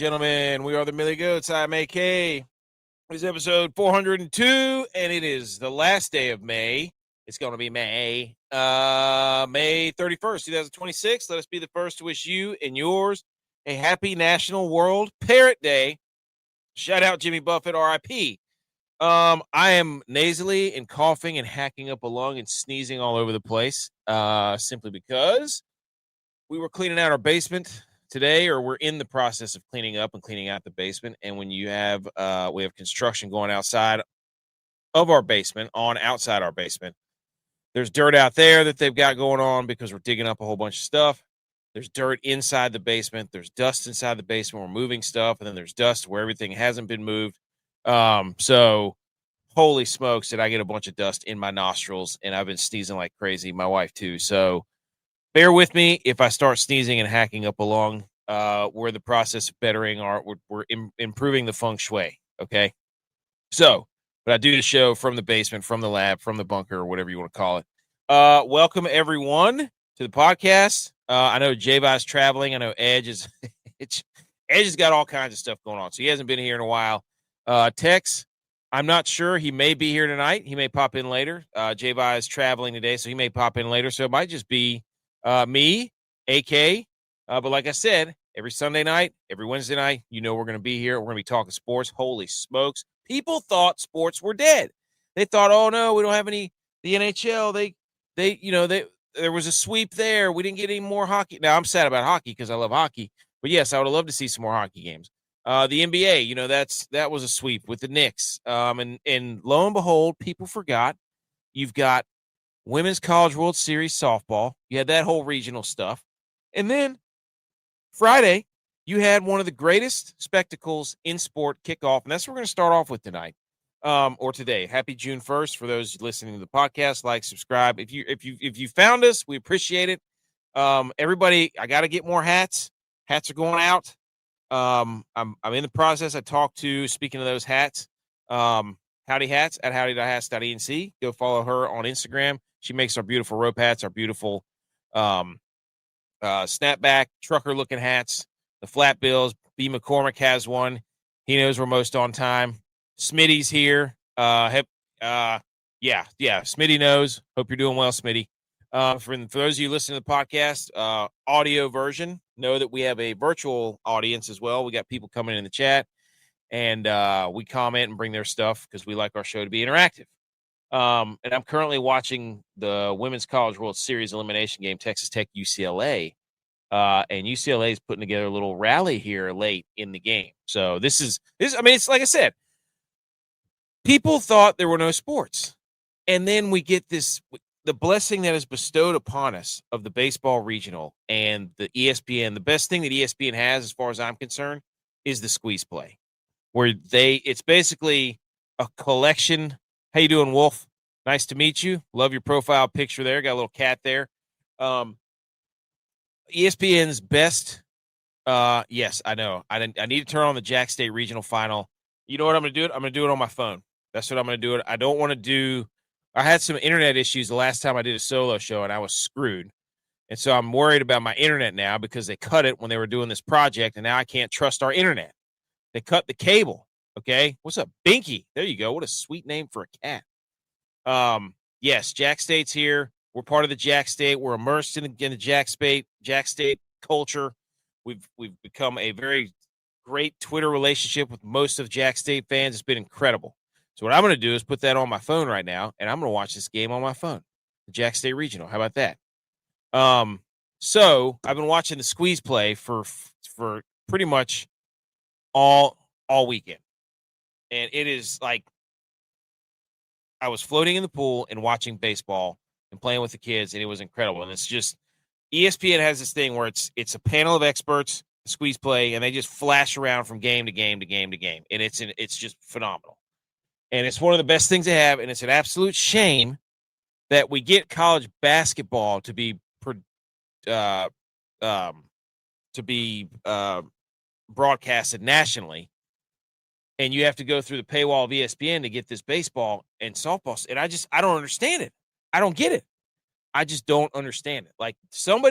gentlemen. We are the Millie Goats. I'm AK. It is episode 402, and it is the last day of May. It's going to be May 31st, 2026. Let us be the first to wish you and yours a happy National World Parrot Day. Shout out Jimmy Buffett, RIP. I am nasally and coughing and hacking up a lung and sneezing all over the place, simply because we were cleaning out our basement today, or we're in the process of cleaning up and cleaning out the basement. And when you have, we have construction going outside of our basement, outside our basement. There's dirt out there that they've got going on because we're digging up a whole bunch of stuff. There's dirt inside the basement. There's dust inside the basement. We're moving stuff. And then there's dust where everything hasn't been moved. So holy smokes, did I get a bunch of dust in my nostrils, and I've been sneezing like crazy. My wife too. So bear with me if I start sneezing and hacking up a lung. We're in the process of bettering we're improving the feng shui. Okay. So, but I do the show from the basement, from the lab, from the bunker, or whatever you want to call it. Welcome everyone to the podcast. I know G.U.Y.S traveling. I know Edge is, Edge has got all kinds of stuff going on. So he hasn't been here in a while. Tex, I'm not sure. He may be here tonight. He may pop in later. G.U.Y is traveling today, so he may pop in later. So it might just be me, AK. But like I said, every Sunday night, every Wednesday night, we're going to be here. We're going to be talking sports. Holy smokes. People thought sports were dead. They thought, oh no, we don't have any, the NHL, there was a sweep there. We didn't get any more hockey. Now I'm sad about hockey because I love hockey, but yes, I would have loved to see some more hockey games. The NBA, that was a sweep with the Knicks. And lo and behold, people forgot you've got Women's College World Series softball. You had that whole regional stuff. And then Friday, you had one of the greatest spectacles in sport kick off. And that's what we're going to start off with tonight, or today. Happy June 1st for those listening to the podcast. Like, subscribe. If you found us, we appreciate it. Everybody, I got to get more hats. Hats are going out. I'm in the process. I talked to, speaking of those hats, Howdy Hats at howdy.hats.enc. Go follow her on Instagram. She makes our beautiful rope hats, our beautiful snapback trucker looking hats, the flat bills. B. McCormick has one. He knows we're most on time. Smitty's here. Smitty knows. Hope you're doing well, Smitty. For those of you listening to the podcast, audio version, know that we have a virtual audience as well. We got people coming in the chat, and we comment and bring their stuff because we like our show to be interactive. And I'm currently watching the Women's College World Series elimination game, Texas Tech UCLA. And UCLA is putting together a little rally here late in the game. So it's like I said, people thought there were no sports. And then we get the blessing that is bestowed upon us of the baseball regional and the ESPN. The best thing that ESPN has, as far as I'm concerned, is the squeeze play, where it's basically a collection. How you doing, Wolf? Nice to meet you. Love your profile picture there. Got a little cat there. ESPN's best. Yes, I know. I need to turn on the Jack State Regional Final. You know what I'm going to do? I'm going to do it on my phone. That's what I'm going to do. I don't want to do. I had some internet issues the last time I did a solo show, and I was screwed. And so I'm worried about my internet now because they cut it when they were doing this project, and now I can't trust our internet. They cut the cable. Okay. What's up, Binky? There you go. What a sweet name for a cat. Yes, Jack State's here. We're part of the Jack State. We're immersed in the Jack State culture. We've become a very great Twitter relationship with most of Jack State fans. It's been incredible. So what I'm going to do is put that on my phone right now, and I'm going to watch this game on my phone. The Jack State Regional. How about that? So I've been watching the squeeze play for pretty much all weekend. And it is like I was floating in the pool and watching baseball and playing with the kids, and it was incredible. And it's just ESPN has this thing where it's a panel of experts, squeeze play, and they just flash around from game to game to game to game, and it's just phenomenal. And it's one of the best things they have, and it's an absolute shame that we get college basketball to be broadcasted nationally, and you have to go through the paywall of ESPN to get this baseball and softball. And I don't understand it. I don't get it. I just don't understand it. Like some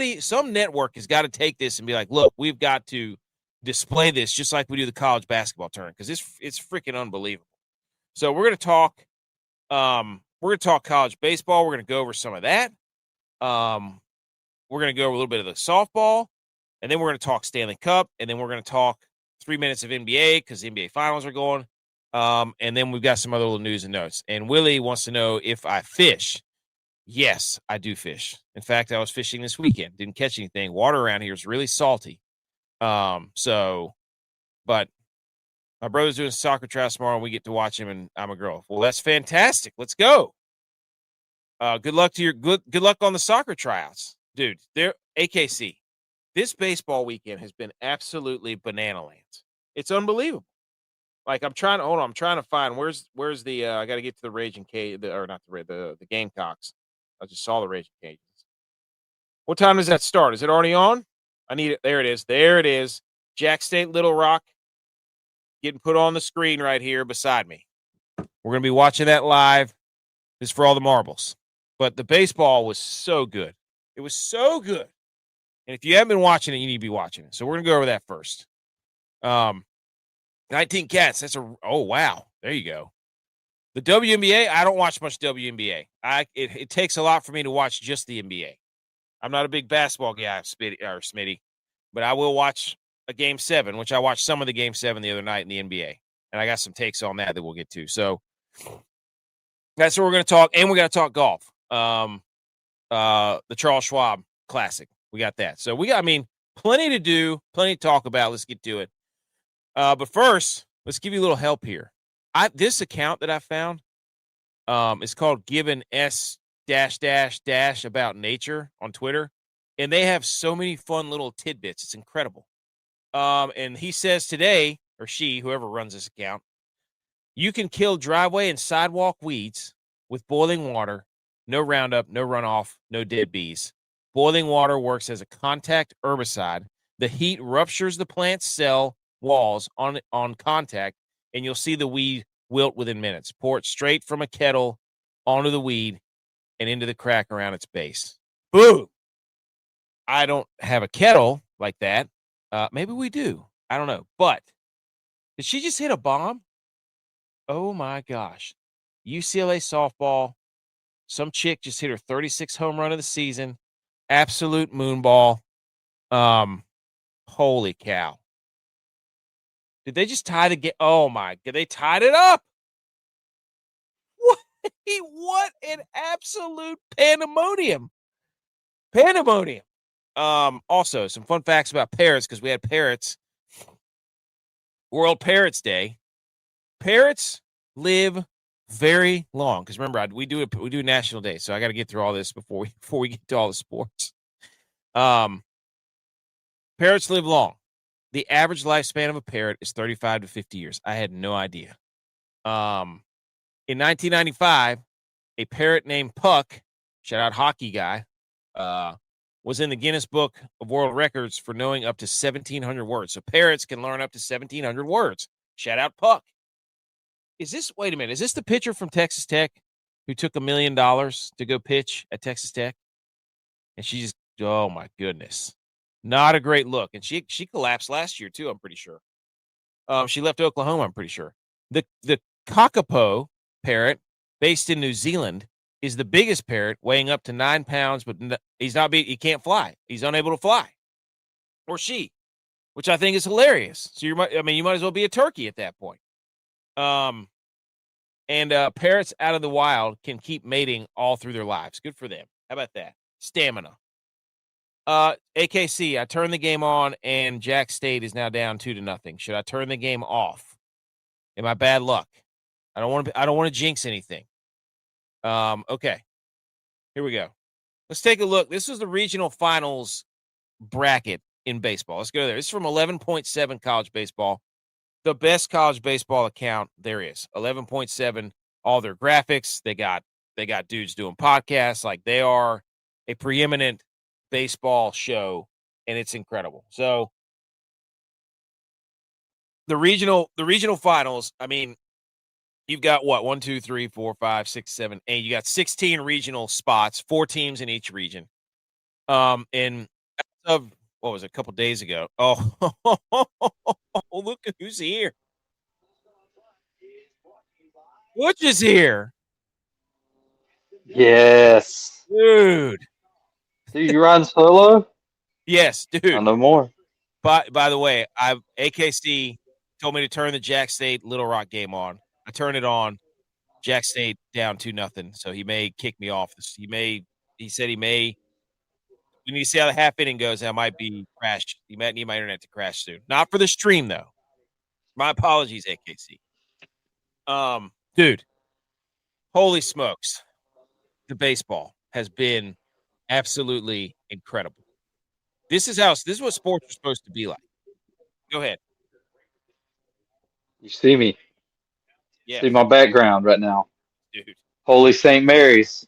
network has got to take this and be like, look, we've got to display this just like we do the college basketball tournament because it's freaking unbelievable. So we're gonna talk. We're gonna talk college baseball. We're gonna go over some of that. We're gonna go over a little bit of the softball, and then we're gonna talk Stanley Cup, and then we're gonna talk 3 minutes of NBA because the NBA finals are going. And then we've got some other little news and notes. And Willie wants to know if I fish. Yes, I do fish. In fact, I was fishing this weekend. Didn't catch anything. Water around here is really salty. But my brother's doing soccer trials tomorrow, and we get to watch him, and I'm a girl. Well, that's fantastic. Let's go. Good luck to your good luck on the soccer tryouts. Dude, they're AKC. This baseball weekend has been absolutely banana lands. It's unbelievable. Like I'm trying to find where's the I got to get to the Raging Cage or not the Gamecocks. I just saw the Raging Cages. What time does that start? Is it already on? I need it. There it is. There it is. Jack State Little Rock getting put on the screen right here beside me. We're going to be watching that live. This is for all the marbles. But the baseball was so good. It was so good. And if you haven't been watching it, you need to be watching it. So we're going to go over that first. 19 Cats. Oh, wow. There you go. The WNBA, I don't watch much WNBA. It takes a lot for me to watch just the NBA. I'm not a big basketball guy, Smitty, but I will watch a Game 7, which I watched some of the Game 7 the other night in the NBA. And I got some takes on that we'll get to. So that's what we're going to talk. And we're going to talk golf. The Charles Schwab Classic. We got that. So plenty to do, plenty to talk about. Let's get to it. But first, let's give you a little help here. This account that I found is called Given S -- about nature on Twitter, and they have so many fun little tidbits. It's incredible. And he says today, or she, whoever runs this account, you can kill driveway and sidewalk weeds with boiling water, no Roundup, no runoff, no dead bees. Boiling water works as a contact herbicide. The heat ruptures the plant's cell walls on contact, and you'll see the weed wilt within minutes. Pour it straight from a kettle onto the weed and into the crack around its base. Boom! I don't have a kettle like that. Maybe we do. I don't know. But did she just hit a bomb? Oh, my gosh. UCLA softball. Some chick just hit her 36th home run of the season. Absolute moonball. Holy cow. Did they just tie the game? Oh, my God. They tied it up. What an absolute pandemonium. Also, some fun facts about parrots because we had parrots. World Parrots Day. Parrots live very long because remember we do a national day, so I got to get through all this before we get to all the sports. Parrots live long. The average lifespan of a parrot is 35 to 50 years. I had no idea. In 1995, a parrot named Puck, shout out hockey guy, was in the Guinness Book of World Records for knowing up to 1,700 words. So parrots can learn up to 1,700 words. Shout out Puck. Wait a minute, is this the pitcher from Texas Tech who took $1 million to go pitch at Texas Tech? And she just, oh my goodness. Not a great look. And she collapsed last year too, I'm pretty sure. She left Oklahoma, I'm pretty sure. The kakapo parrot, based in New Zealand, is the biggest parrot, weighing up to 9 pounds, but he can't fly. He's unable to fly. Or she, which I think is hilarious. So you might as well be a turkey at that point. Parrots out of the wild can keep mating all through their lives. Good for them. How about that? Stamina. AKC, I turned the game on and Jack State is now down 2-0. Should I turn the game off? Am I bad luck? I don't want to jinx anything. Okay. Here we go. Let's take a look. This is the regional finals bracket in baseball. Let's go there. This is from 11.7 College Baseball. The best college baseball account there is. 11.7, all their graphics. They got dudes doing podcasts. Like, they are a preeminent baseball show, and it's incredible. So the regional finals, you've got what? 1, 2, 3, 4, 5, 6, 7, 8. You got 16 regional spots, 4 teams in each region. And what was it, a couple days ago. Oh, look at who's here. Butch is here. Yes. Dude. Dude, you riding solo? Yes, dude. No more. By the way, AKC told me to turn the Jack State Little Rock game on. I turned it on. Jack State down 2-0, so he may kick me off. He said he may. We need to see how the half inning goes. I might be crashed. You might need my internet to crash soon. Not for the stream though. My apologies, AKC. Dude, holy smokes. The baseball has been absolutely incredible. This is what sports are supposed to be like. Go ahead. You see me. Yeah, See my background right now. dude. Holy St. Mary's.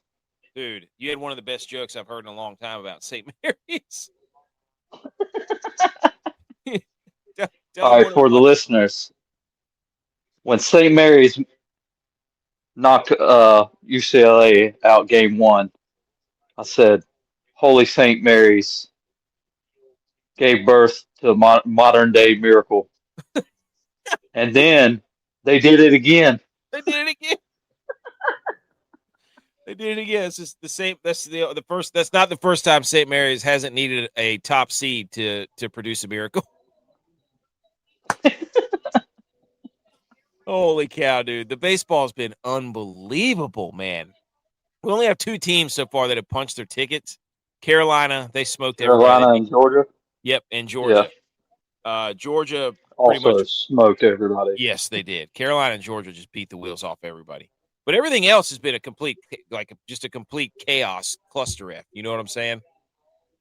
Dude, you had one of the best jokes I've heard in a long time about St. Mary's. Tell All them right, what it for the was. listeners. When St. Mary's knocked UCLA out game one, I said, Holy St. Mary's gave birth to a modern day miracle. And then they did it again. They did it again. They did it again. It's just the same. That's the first. That's not the first time St. Mary's hasn't needed a top seed to produce a miracle. Holy cow, dude! The baseball's been unbelievable, man. We only have 2 teams so far that have punched their tickets. Carolina, they smoked everybody. Carolina and Georgia. Yep, and Yeah. Georgia. Georgia pretty Also much. smoked everybody. Yes, they did. Carolina and Georgia just beat the wheels off everybody. But everything else has been a complete, just a complete chaos cluster F. You know what I'm saying?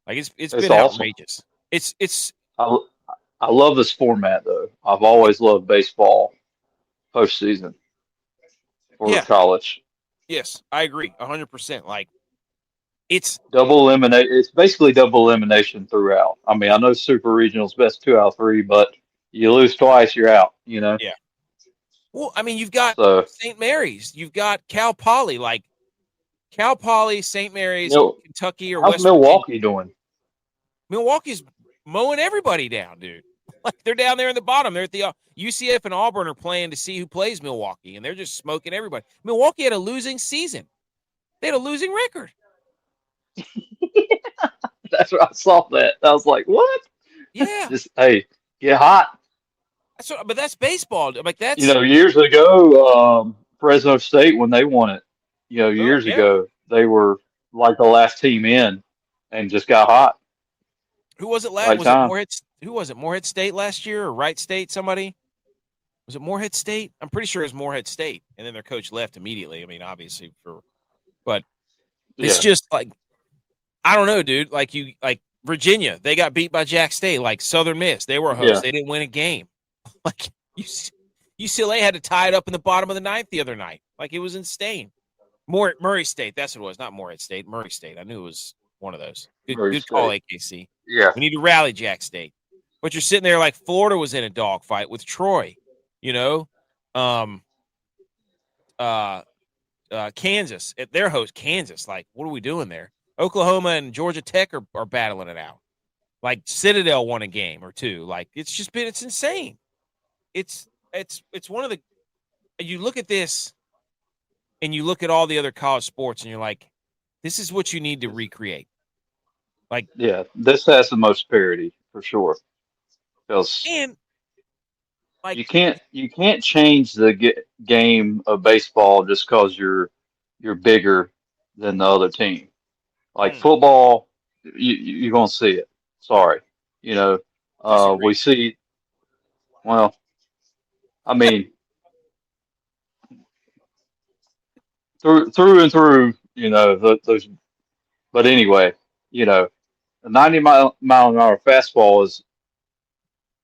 Like it's been Awesome. outrageous. It's I, I love this format though. I've always loved baseball postseason for yeah, college. yes, I agree 100%. Like it's Double eliminate. It's basically double elimination throughout. I mean, I know Super Regional's best 2 out of 3, but you lose twice, you're out. You know. yeah. Well, I mean, you've got So, St. Mary's, you've got Cal Poly, like Cal Poly, St. Mary's, Kentucky, or how's West Virginia. Milwaukee doing? Milwaukee's mowing everybody down, dude. Like they're down there in the bottom. They're at the UCF and Auburn are playing to see who plays Milwaukee, and they're just smoking everybody. Milwaukee had a losing season. They had a losing record. That's what I saw that. I was like, what? Yeah, Just hey, get hot. but that's baseball. Like You that's know, years ago, Fresno State when they won it, oh years yeah. ago, they were like the last team in and just got hot. Who was it last? Right Was it time. Morehead? Who was it? Morehead State last year or Wright State? Somebody was it Morehead State? I'm pretty sure it was Morehead State, and then their coach left immediately. I mean, obviously but it's Yeah. just like I don't know, dude. Like Virginia, they got beat by Jack State. Like Southern Miss, they were a host. Yeah. They didn't win a game. Like UCLA had to tie it up in the bottom of the ninth the other night. Like it was insane. Murray State, that's what it was. Not Morehead State. Murray State. I knew it was one of those. Murray Good call, State. AKC. Yeah. We need to rally Jack State. But you're sitting there like Florida was in a dogfight with Troy. You know, Kansas at their host, Kansas. Like, what are we doing there? Oklahoma and Georgia Tech are battling it out. Like Citadel won a game or 2. Like it's insane. It's one of the you look at this and you look at all the other college sports and you're like, this is what you need to recreate. Like Yeah. This has the most parity for sure. Because and like you can't change the game of baseball just because you're bigger than the other team. Like mm, football, you're gonna see it. Sorry, you know. disagree. We see. Well, I mean, through and through, those. But anyway, a 90 mile an hour fastball is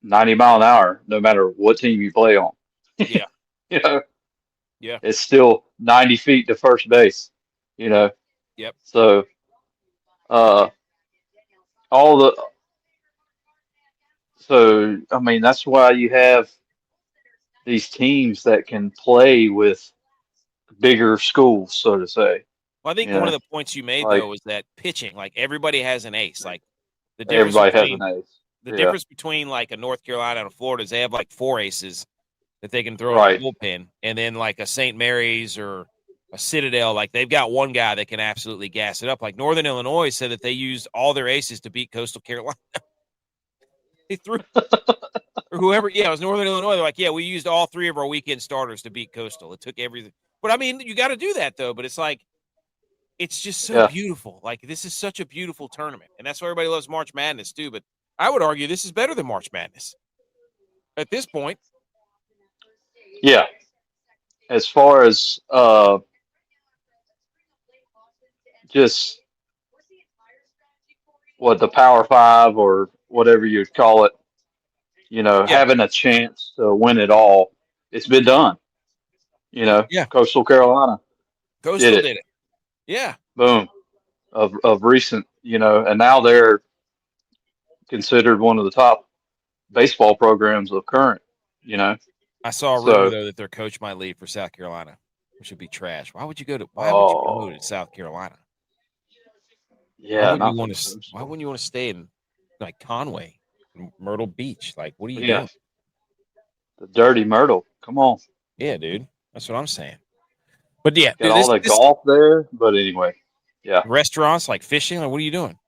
90 mile an hour, no matter what team you play on. Yeah. You know, Yeah. it's still 90 feet to first base. You know, Yep. so uh, all the so I mean that's why you have these teams that can play with bigger schools, so to say. Well, I think You one of know, the points you made like though was that pitching, like everybody has an ace. Like The difference Everybody has between an ace. the Yeah. difference between like a North Carolina and a Florida is they have like 4 aces that they can throw in Right. the bullpen, and then like a St. Mary's or a Citadel, like they've got one guy that can absolutely gas it up. Like Northern Illinois said that they used all their aces to beat Coastal Carolina. They threw or whoever, yeah, it was Northern Illinois. They're like, yeah, we used all 3 of our weekend starters to beat Coastal. It took everything, but I mean, you got to do that though. But it's like it's just so Yeah. beautiful. Like this is such a beautiful tournament, and that's why everybody loves March Madness too. But I would argue this is better than March Madness at this point. Yeah. As far as just what the Power Five or whatever you'd call it, Yeah, having a chance to win it all, it's been done. yeah. Coastal Carolina did Coastal it. did it. Yeah, Boom. Of recent, and now they're considered one of the top baseball programs of current, you know. I saw a rumor So, though that their coach might leave for South Carolina, which would be trash. Why would you go to? Why would you go to oh, South Carolina? Why yeah, wouldn't you not for want the to? coast. Why wouldn't you want to stay in like Conway, Myrtle Beach? Like, what are you Yeah, doing? the Dirty Myrtle. Come on. Yeah, dude, that's what I'm saying. But yeah, Got dude, all that this golf there. But anyway, yeah, restaurants like fishing. Like, what are you doing?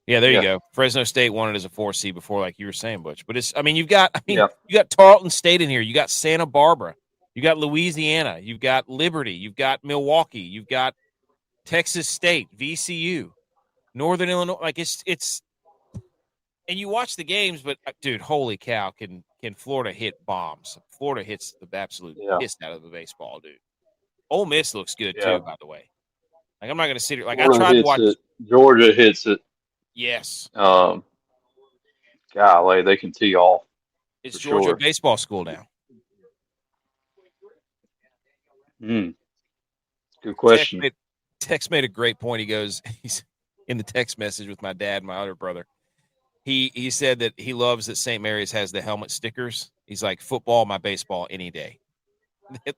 Yeah, there you yeah, go. Fresno State won it as a 4C before, like you were saying, Butch. But it's, I mean, you yeah, got Tarleton State in here. You got Santa Barbara. You got Louisiana. You've got Liberty. You've got Milwaukee. You've got Texas State, VCU, Northern Illinois. Like it's, and you watch the games, but dude, holy cow, can Florida hit bombs? Florida hits the absolute yeah, piss out of the baseball, dude. Ole Miss looks good yeah. too, by the way. Like I'm not going to sit here. Like I Florida tried to hits watch. it. Georgia hits it. Yes, Um, Golly, they can tee off it's for Georgia sure. baseball school now. Mm, good Tex question. made, Tex made a great point. He goes, he's in the text message with my dad and my other brother. He said that he loves that St. Mary's has the helmet stickers. He's like, football, my baseball, any day.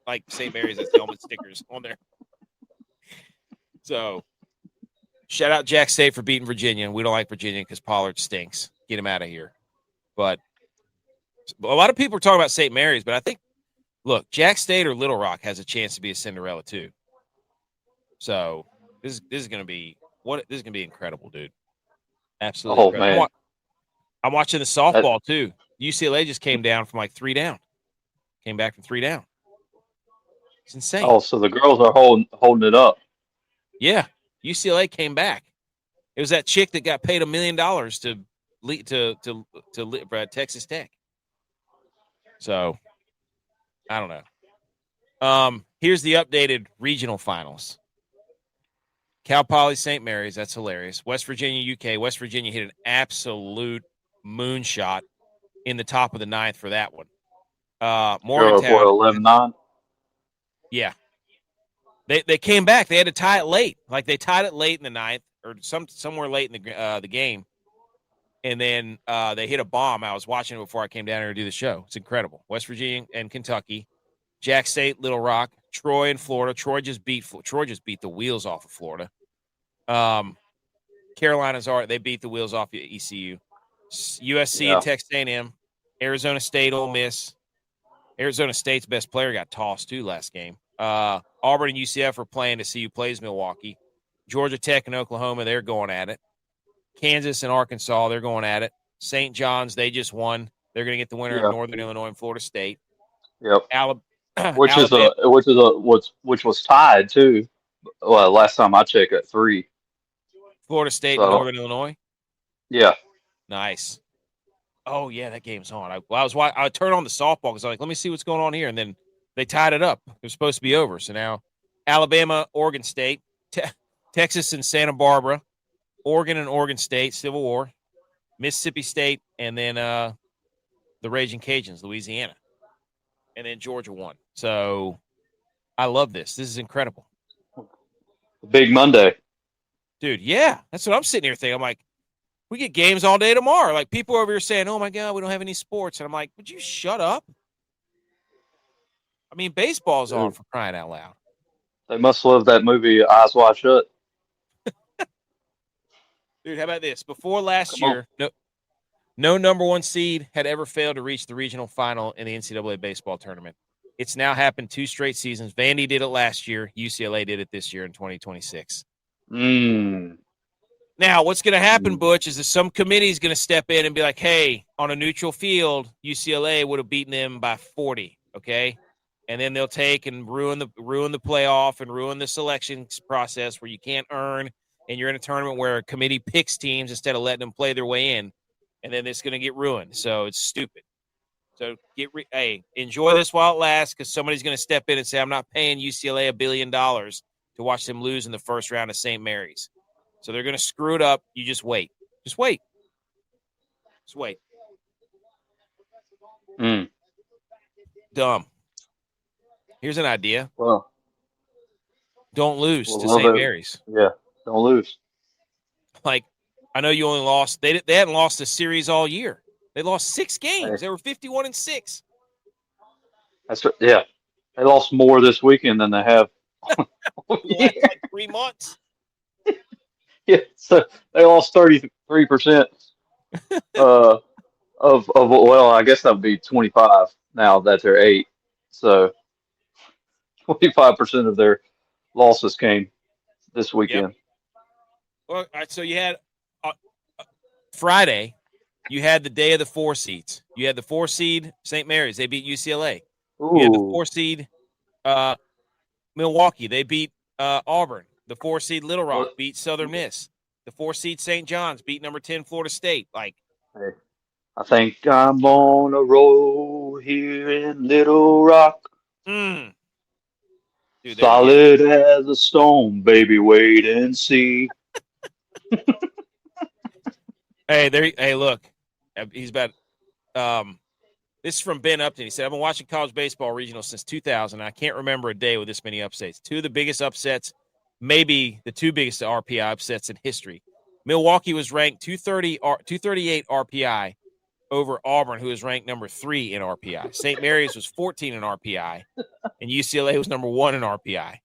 Like St. Mary's has helmet stickers on there. So shout out Jack State for beating Virginia. We don't like Virginia because Pollard stinks. Get him out of here. But a lot of people are talking about St. Mary's, but I think, look, Jack State or Little Rock has a chance to be a Cinderella too. So this is going to be incredible, dude. Absolutely Oh incredible. man. I'm watching the That, softball too. UCLA just came down from like 3 down. Came back from 3 down. It's insane. oh, so the girls are holding it up. Yeah, UCLA came back. It was that chick that got paid $1 million to lead to Texas Tech. So I don't know. Here's the updated regional finals. Cal Poly St. Mary's, that's hilarious. West Virginia, UK. West Virginia hit an absolute moonshot in the top of the 9th for that one. Go up what Morgantown, 11-9. yeah. They came back. They had to tie it late. Like they tied it late in the 9th or somewhere late in the game. And then they hit a bomb. I was watching it before I came down here to do the show. It's incredible. West Virginia and Kentucky, Jack State, Little Rock, Troy and Florida. Troy just beat the wheels off of Florida. Carolina's they beat the wheels off of ECU. USC and Yeah, Texas A&M, Arizona State, Ole Miss. Arizona State's best player got tossed too last game. Auburn and UCF are playing to see who plays Milwaukee. Georgia Tech and Oklahoma, they're going at it. Kansas and Arkansas, they're going at it. St. John's, they just won. They're going to get the winner of yeah, Northern Illinois and Florida State. yep. Alabama, Which was tied too. Well, last time I checked at 3. Florida State and So Northern Illinois. yeah, Nice. Oh yeah, that game's on. I turned on the softball because I was like, let me see what's going on here, and then they tied it up. It was supposed to be over, so now Alabama, Oregon State, Texas and Santa Barbara, Oregon and Oregon State, Civil War, Mississippi State, and then the Raging Cajuns, Louisiana, and then Georgia won. So I love this. This is incredible, big Monday. dude. Yeah, that's what I'm sitting here thinking. I'm like, we get games all day tomorrow. Like people over here saying, "Oh my God, we don't have any sports," and I'm like, "Would you shut up?" I mean, baseball's on Dude, for crying out loud. they must love that movie Eyes Wide Shut. Dude, how about this? Before last Come on. year, no number one seed had ever failed to reach the regional final in the NCAA baseball tournament. It's now happened 2 straight seasons. Vandy did it last year. UCLA did it this year in 2026. Now, what's going to happen, Butch, is that some committee is going to step in and be like, hey, on a neutral field, UCLA would have beaten them by 40, okay? And then they'll take and ruin the playoff and ruin the selection process where you can't earn, and you're in a tournament where a committee picks teams instead of letting them play their way in, and then it's going to get ruined. So it's stupid. So enjoy this while it lasts, because somebody's going to step in and say, I'm not paying UCLA $1 billion to watch them lose in the first round of St. Mary's. So they're going to screw it up. You just wait. Just wait. Just wait. Dumb. Here's an idea. Well, don't lose to St. Mary's. Yeah, don't lose. Like, I know you only lost. They hadn't lost a series all year. They lost 6 games. They were 51-6. That's right. Yeah, they lost more this weekend than they have. Like 3 months. Yeah, so they lost 33% of well, I guess that would be 25 now that they're 8. So 25% of their losses came this weekend. Yep. Well, so you had Friday, you had the day of the 4 seeds. You had the 4 seed St. Mary's. They beat UCLA. Ooh. You had the 4 seed Milwaukee. They beat Auburn. The 4 seed Little Rock beat Southern Miss. The 4 seed St. John's beat number 10 Florida State. Like, I think I'm on a roll here in Little Rock. Dude, solid as a stone, baby. Wait and see. Hey, look. He's about this is from Ben Upton. He said, I've been watching college baseball regional since 2000. I can't remember a day with this many upsets. 2 of the biggest upsets, maybe the 2 biggest RPI upsets in history. Milwaukee was ranked 238 RPI over Auburn, who was ranked number 3 in RPI. St. Mary's was 14 in RPI, and UCLA was number 1 in RPI.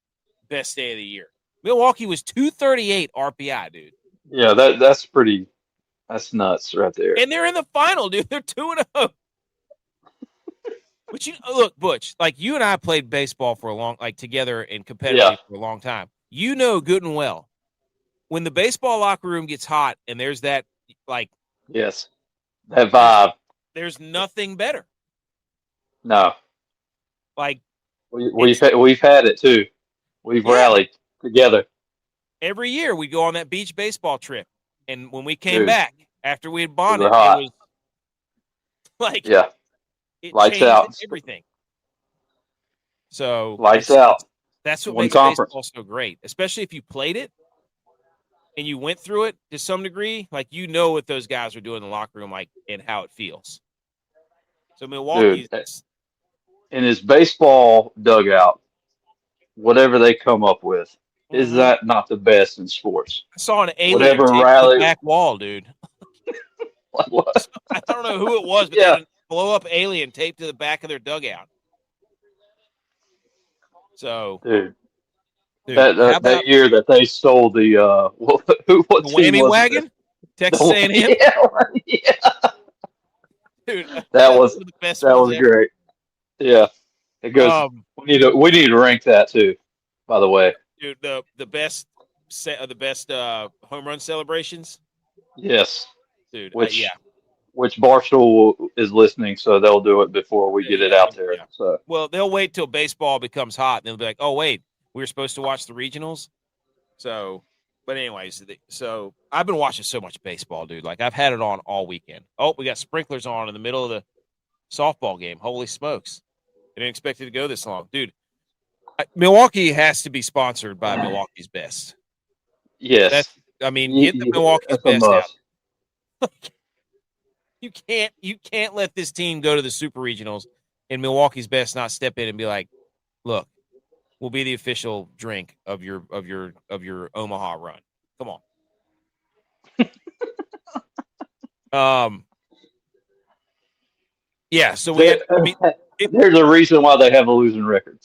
Best day of the year. Milwaukee was 238 RPI, dude. Yeah, that's nuts right there. And they're in the final, dude. They're 2-0. But look, Butch, like you and I played baseball for a long, like together and competitively for a long time. You know good and well, when the baseball locker room gets hot and there's that, like, yes, that vibe. There's nothing better. No, like we've had it too. We've rallied together every year. We go on that beach baseball trip, and when we came back after we had bonded, it was like it lights changed out everything. So lights out. That's what makes baseball so great, especially if you played it and you went through it to some degree. Like, you know what those guys are doing in the locker room, like, and how it feels. So Milwaukee, in his baseball dugout, whatever they come up with, is that not the best in sports? I saw an alien tape to the back wall, dude. What? I don't know who it was, but they had a blow-up alien taped to the back of their dugout. So, dude that year that they stole the what the whammy wagon, Texas A&M. Yeah. Dude, that was the best. That was ever. Great. Yeah, it goes. We need to rank that too. By the way, dude, the best home run celebrations. Yes, dude. Which Barstool is listening, so they'll do it before we get it out there. Yeah. So, well, they'll wait till baseball becomes hot, and they'll be like, "Oh, wait, we were supposed to watch the regionals." So, but anyways, so I've been watching so much baseball, dude. Like, I've had it on all weekend. Oh, we got sprinklers on in the middle of the softball game. Holy smokes! I didn't expect it to go this long, dude. Milwaukee has to be sponsored by Milwaukee's Best. Yes, get the Milwaukee's Best out. You can't let this team go to the Super Regionals and Milwaukee's Best not step in and be like, "Look, we'll be the official drink of your Omaha run." Come on. Yeah. So there's a reason why they have a losing record.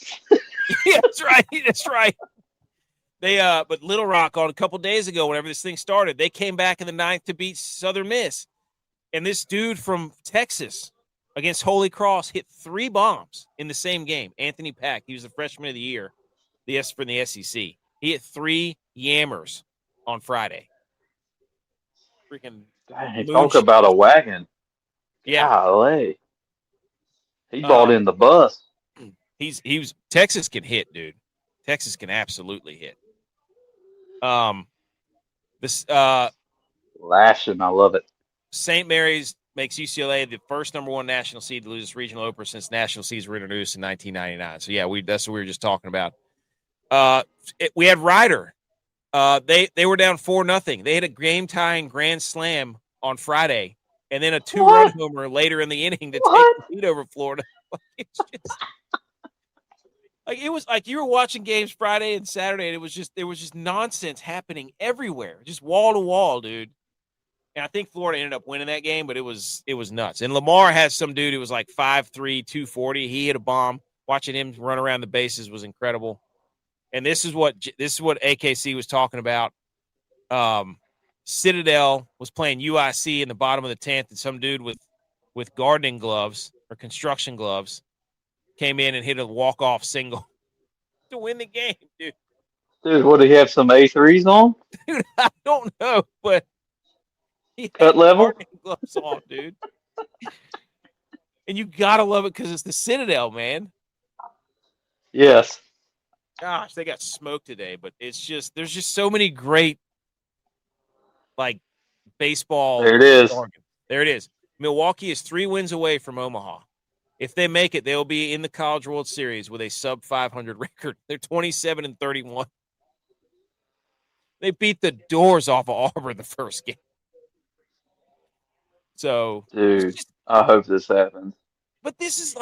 Yeah, that's right. That's right. But Little Rock on a couple days ago, whenever this thing started, they came back in the ninth to beat Southern Miss. And this dude from Texas against Holy Cross hit 3 bombs in the same game. Anthony Pack, he was the freshman of the year, from the SEC. He hit 3 yammers on Friday. Freaking Dang, talk moonshot. about a wagon. Yeah. Golly. He bought in the bus. He was Texas can hit, dude. Texas can absolutely hit. This Lashing, I love it. St. Mary's makes UCLA the first number 1 national seed to lose its regional opener since national seeds were introduced in 1999. So yeah, that's what we were just talking about. We had Ryder. They were down 4-0. They had a game tying grand slam on Friday, and then a 2-run homer later in the inning to take the lead over Florida. It was like you were watching games Friday and Saturday, and there was just nonsense happening everywhere, just wall to wall, dude. And I think Florida ended up winning that game, but it was nuts. And Lamar has some dude who was like 5'3", 240. He hit a bomb. Watching him run around the bases was incredible. And this is what AKC was talking about. Citadel was playing UIC in the bottom of the 10th, and some dude with gardening gloves or construction gloves came in and hit a walk-off single to win the game, dude. Dude, what, did he have some A3s on? Dude, I don't know, but he Cut had level? gardening gloves on, dude. And you got to love it because it's the Citadel, man. Yes. Gosh, they got smoked today, but there's just so many great, like, baseball. There it is. There it is. Milwaukee is 3 wins away from Omaha. If they make it, they'll be in the College World Series with a sub 500 record. They're 27-31. They beat the doors off of Auburn the first game. So, dude, I hope this happens. But this is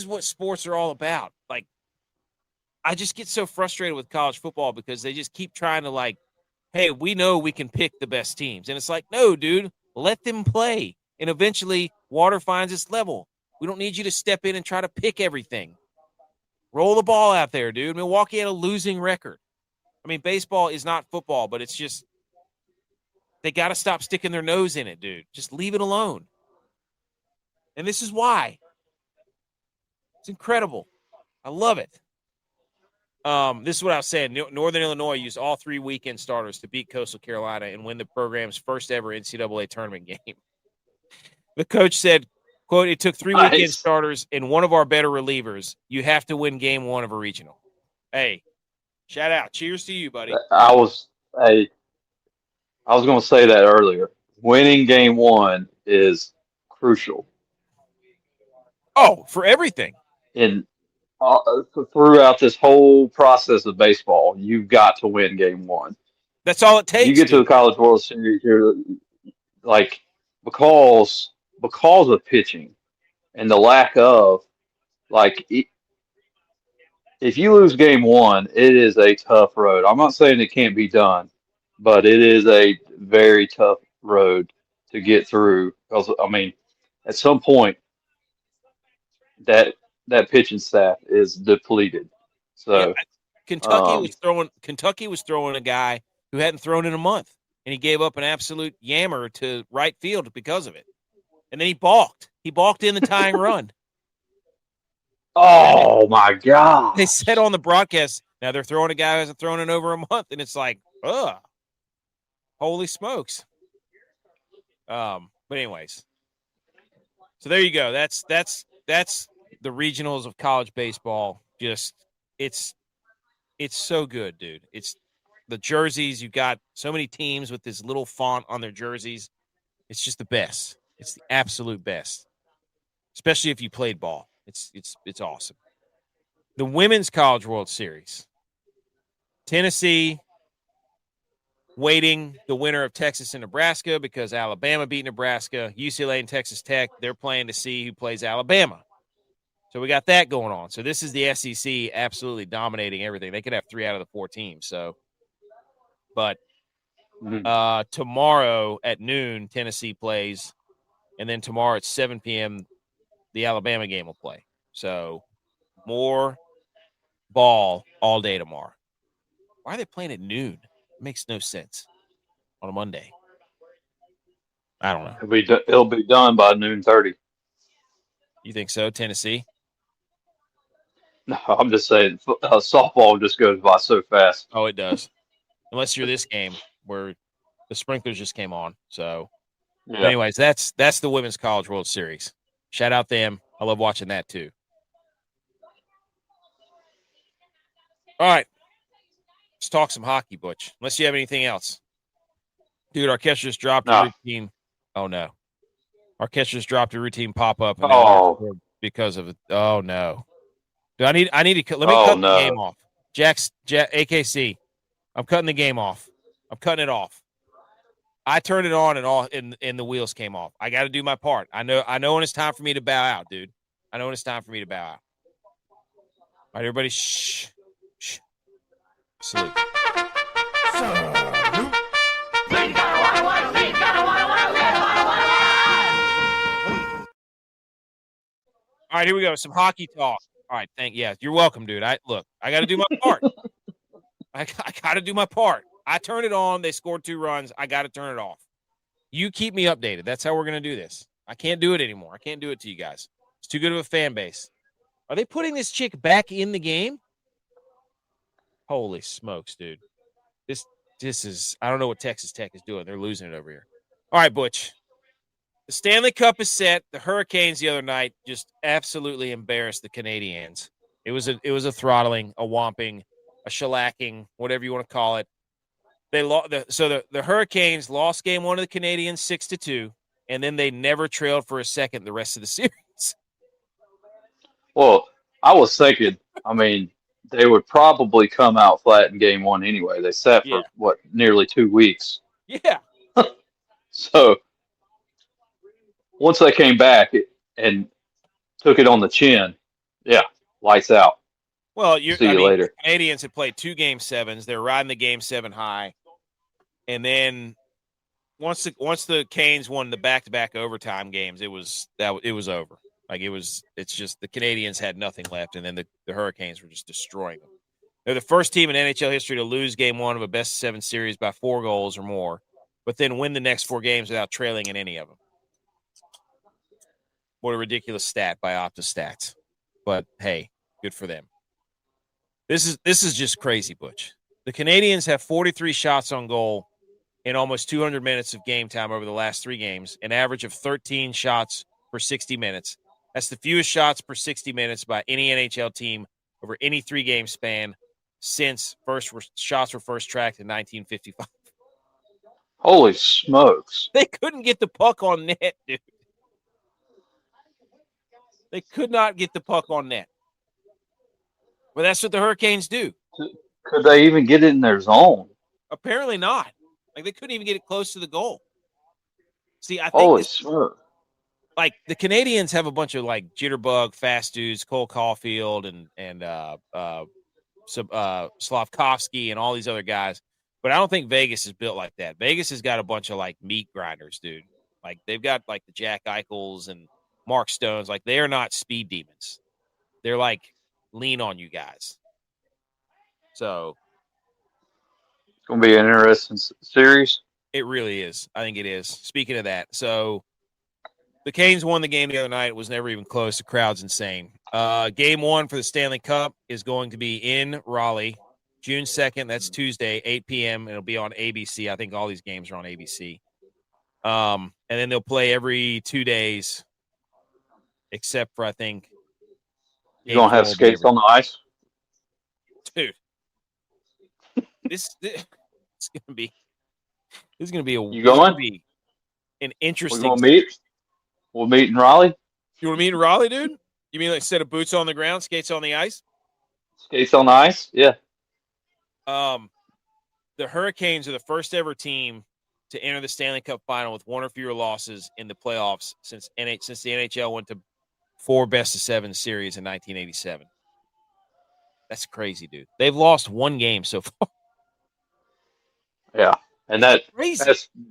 what sports are all about. Like, I just get so frustrated with college football because they just keep trying to hey, we know we can pick the best teams. And it's like, no, dude, let them play. And eventually water finds its level. We don't need you to step in and try to pick everything. Roll the ball out there, dude. Milwaukee had a losing record. I mean, baseball is not football, but it's just they got to stop sticking their nose in it, dude. Just leave it alone. And this is why. It's incredible. I love it. This is what I was saying. Northern Illinois used all 3 weekend starters to beat Coastal Carolina and win the program's first ever NCAA tournament game. The coach said, quote, "It took 3 weekend starters and one of our better relievers. You have to win game 1 of a regional." Hey, shout out. Cheers to you, buddy. I was going to say that earlier. Winning game 1 is crucial. Oh, for everything. In throughout this whole process of baseball, you've got to win game 1. That's all it takes. You get to the College World Series, you're like because of pitching and the lack of if you lose game 1, it is a tough road. I'm not saying it can't be done, but it is a very tough road to get through. Because I mean, at some point, that pitching staff is depleted. So yeah, Kentucky was throwing a guy who hadn't thrown in a month, and he gave up an absolute yammer to right field because of it. And then he balked. He balked in the tying run. Oh my God! They said on the broadcast, now they're throwing a guy who hasn't thrown in over a month, and it's like, holy smokes. But anyways, so there you go. That's the regionals of college baseball. Just it's so good, dude. It's the jerseys. You've got so many teams with this little font on their jerseys. It's just the best. It's the absolute best, especially if you played ball. It's awesome. The Women's College World Series. Tennessee waiting the winner of Texas and Nebraska because Alabama beat Nebraska. UCLA and Texas Tech, they're playing to see who plays Alabama. So we got that going on. So this is the SEC absolutely dominating everything. They could have 3 out of the 4 teams. So, but tomorrow at noon, Tennessee plays. And then tomorrow at 7 p.m., the Alabama game will play. So more ball all day tomorrow. Why are they playing at noon? It makes no sense on a Monday. I don't know. It'll be done by 12:30. You think so, Tennessee? No, I'm just saying, softball just goes by so fast. Oh, it does. Unless you're this game where the sprinklers just came on. So, Yeah. anyways, that's the Women's College World Series. Shout out them. I love watching that too. All right. Let's talk some hockey, Butch. Unless you have anything else. Dude, our catcher just dropped a routine. Oh, no. Our catcher just dropped a routine pop-up, and now they're scored because of it. Oh, no. Dude, I need to – let me cut the game off. AKC, I'm cutting the game off. I'm cutting it off. I turned it on, and the wheels came off. I got to do my part. I know when it's time for me to bow out, dude. I know when it's time for me to bow out. All right, everybody, shh. Salute. All right, here we go. Some hockey talk. All right, you're welcome, dude. I got to do my part. I got to do my part. I turned it on. They scored 2 runs. I got to turn it off. You keep me updated. That's how we're going to do this. I can't do it anymore. I can't do it to you guys. It's too good of a fan base. Are they putting this chick back in the game? Holy smokes, dude. This is – I don't know what Texas Tech is doing. They're losing it over here. All right, Butch. The Stanley Cup is set. The Hurricanes the other night just absolutely embarrassed the Canadiens. It was a throttling, a whomping, a shellacking, whatever you want to call it. They the Hurricanes lost game 1 of the Canadiens 6-2, and then they never trailed for a second the rest of the series. Well, I was thinking, they would probably come out flat in game 1 anyway. They sat for nearly 2 weeks. Yeah. So once they came back and took it on the chin, lights out. Well, see you later. The Canadiens had played 2 game 7s. They're riding the game 7 high, and then once the Canes won the back-to-back overtime games, it was over. It's just the Canadiens had nothing left, and then the Hurricanes were just destroying them. They're the first team in NHL history to lose game 1 of a best-of-7 series by 4 goals or more, but then win the next 4 games without trailing in any of them. What a ridiculous stat by OptaStats. But hey, good for them. This is just crazy, Butch. The Canadiens have 43 shots on goal in almost 200 minutes of game time over the last 3 games, an average of 13 shots per 60 minutes. That's the fewest shots per 60 minutes by any NHL team over any 3-game span since shots were first tracked in 1955. Holy smokes. They couldn't get the puck on net, dude. They could not get the puck on net. But that's what the Hurricanes do. Could they even get it in their zone? Apparently not. They couldn't even get it close to the goal. See, I think holy smokes. The Canadiens have a bunch of jitterbug fast dudes, Cole Caulfield and Slavkovsky and all these other guys. But I don't think Vegas is built like that. Vegas has got a bunch of meat grinders, dude. They've got the Jack Eichels and Mark Stones. They are not speed demons. They're lean on you guys. So it's going to be an interesting series. It really is. I think it is. Speaking of that, so the Canes won the game the other night. It was never even close. The crowd's insane. Game 1 for the Stanley Cup is going to be in Raleigh, June 2nd. That's Tuesday, 8 p.m. It'll be on ABC. I think all these games are on ABC. And then they'll play every 2 days, except for, I think, you don't have skates on the ice? Dude. This is gonna be an interesting. We're gonna meet. We'll meet in Raleigh. You want to meet in Raleigh, dude? You mean set of boots on the ground, skates on the ice? Skates on the ice, yeah. The Hurricanes are the first ever team to enter the Stanley Cup final with 1 or fewer losses in the playoffs since the NHL went to 4 best-of-7 series in 1987. That's crazy, dude. They've lost 1 game so far. Yeah, and that's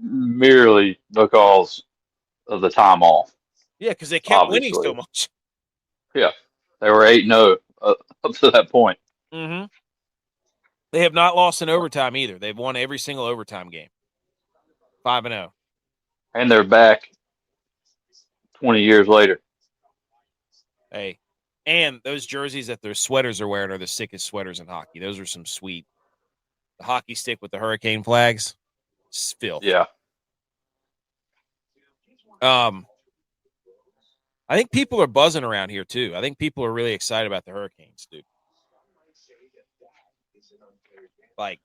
merely because of the time off. Yeah, because they kept winning so much. Yeah, they were 8-0 up to that point. Mm-hmm. They have not lost in overtime either. They've won every single overtime game. 5-0. And they're back 20 years later. Hey, and those jerseys that their sweaters are wearing are the sickest sweaters in hockey. Those are some sweet. The hockey stick with the hurricane flags, it's filth. Yeah. I think people are buzzing around here too. I think people are really excited about the Hurricanes, dude. Like,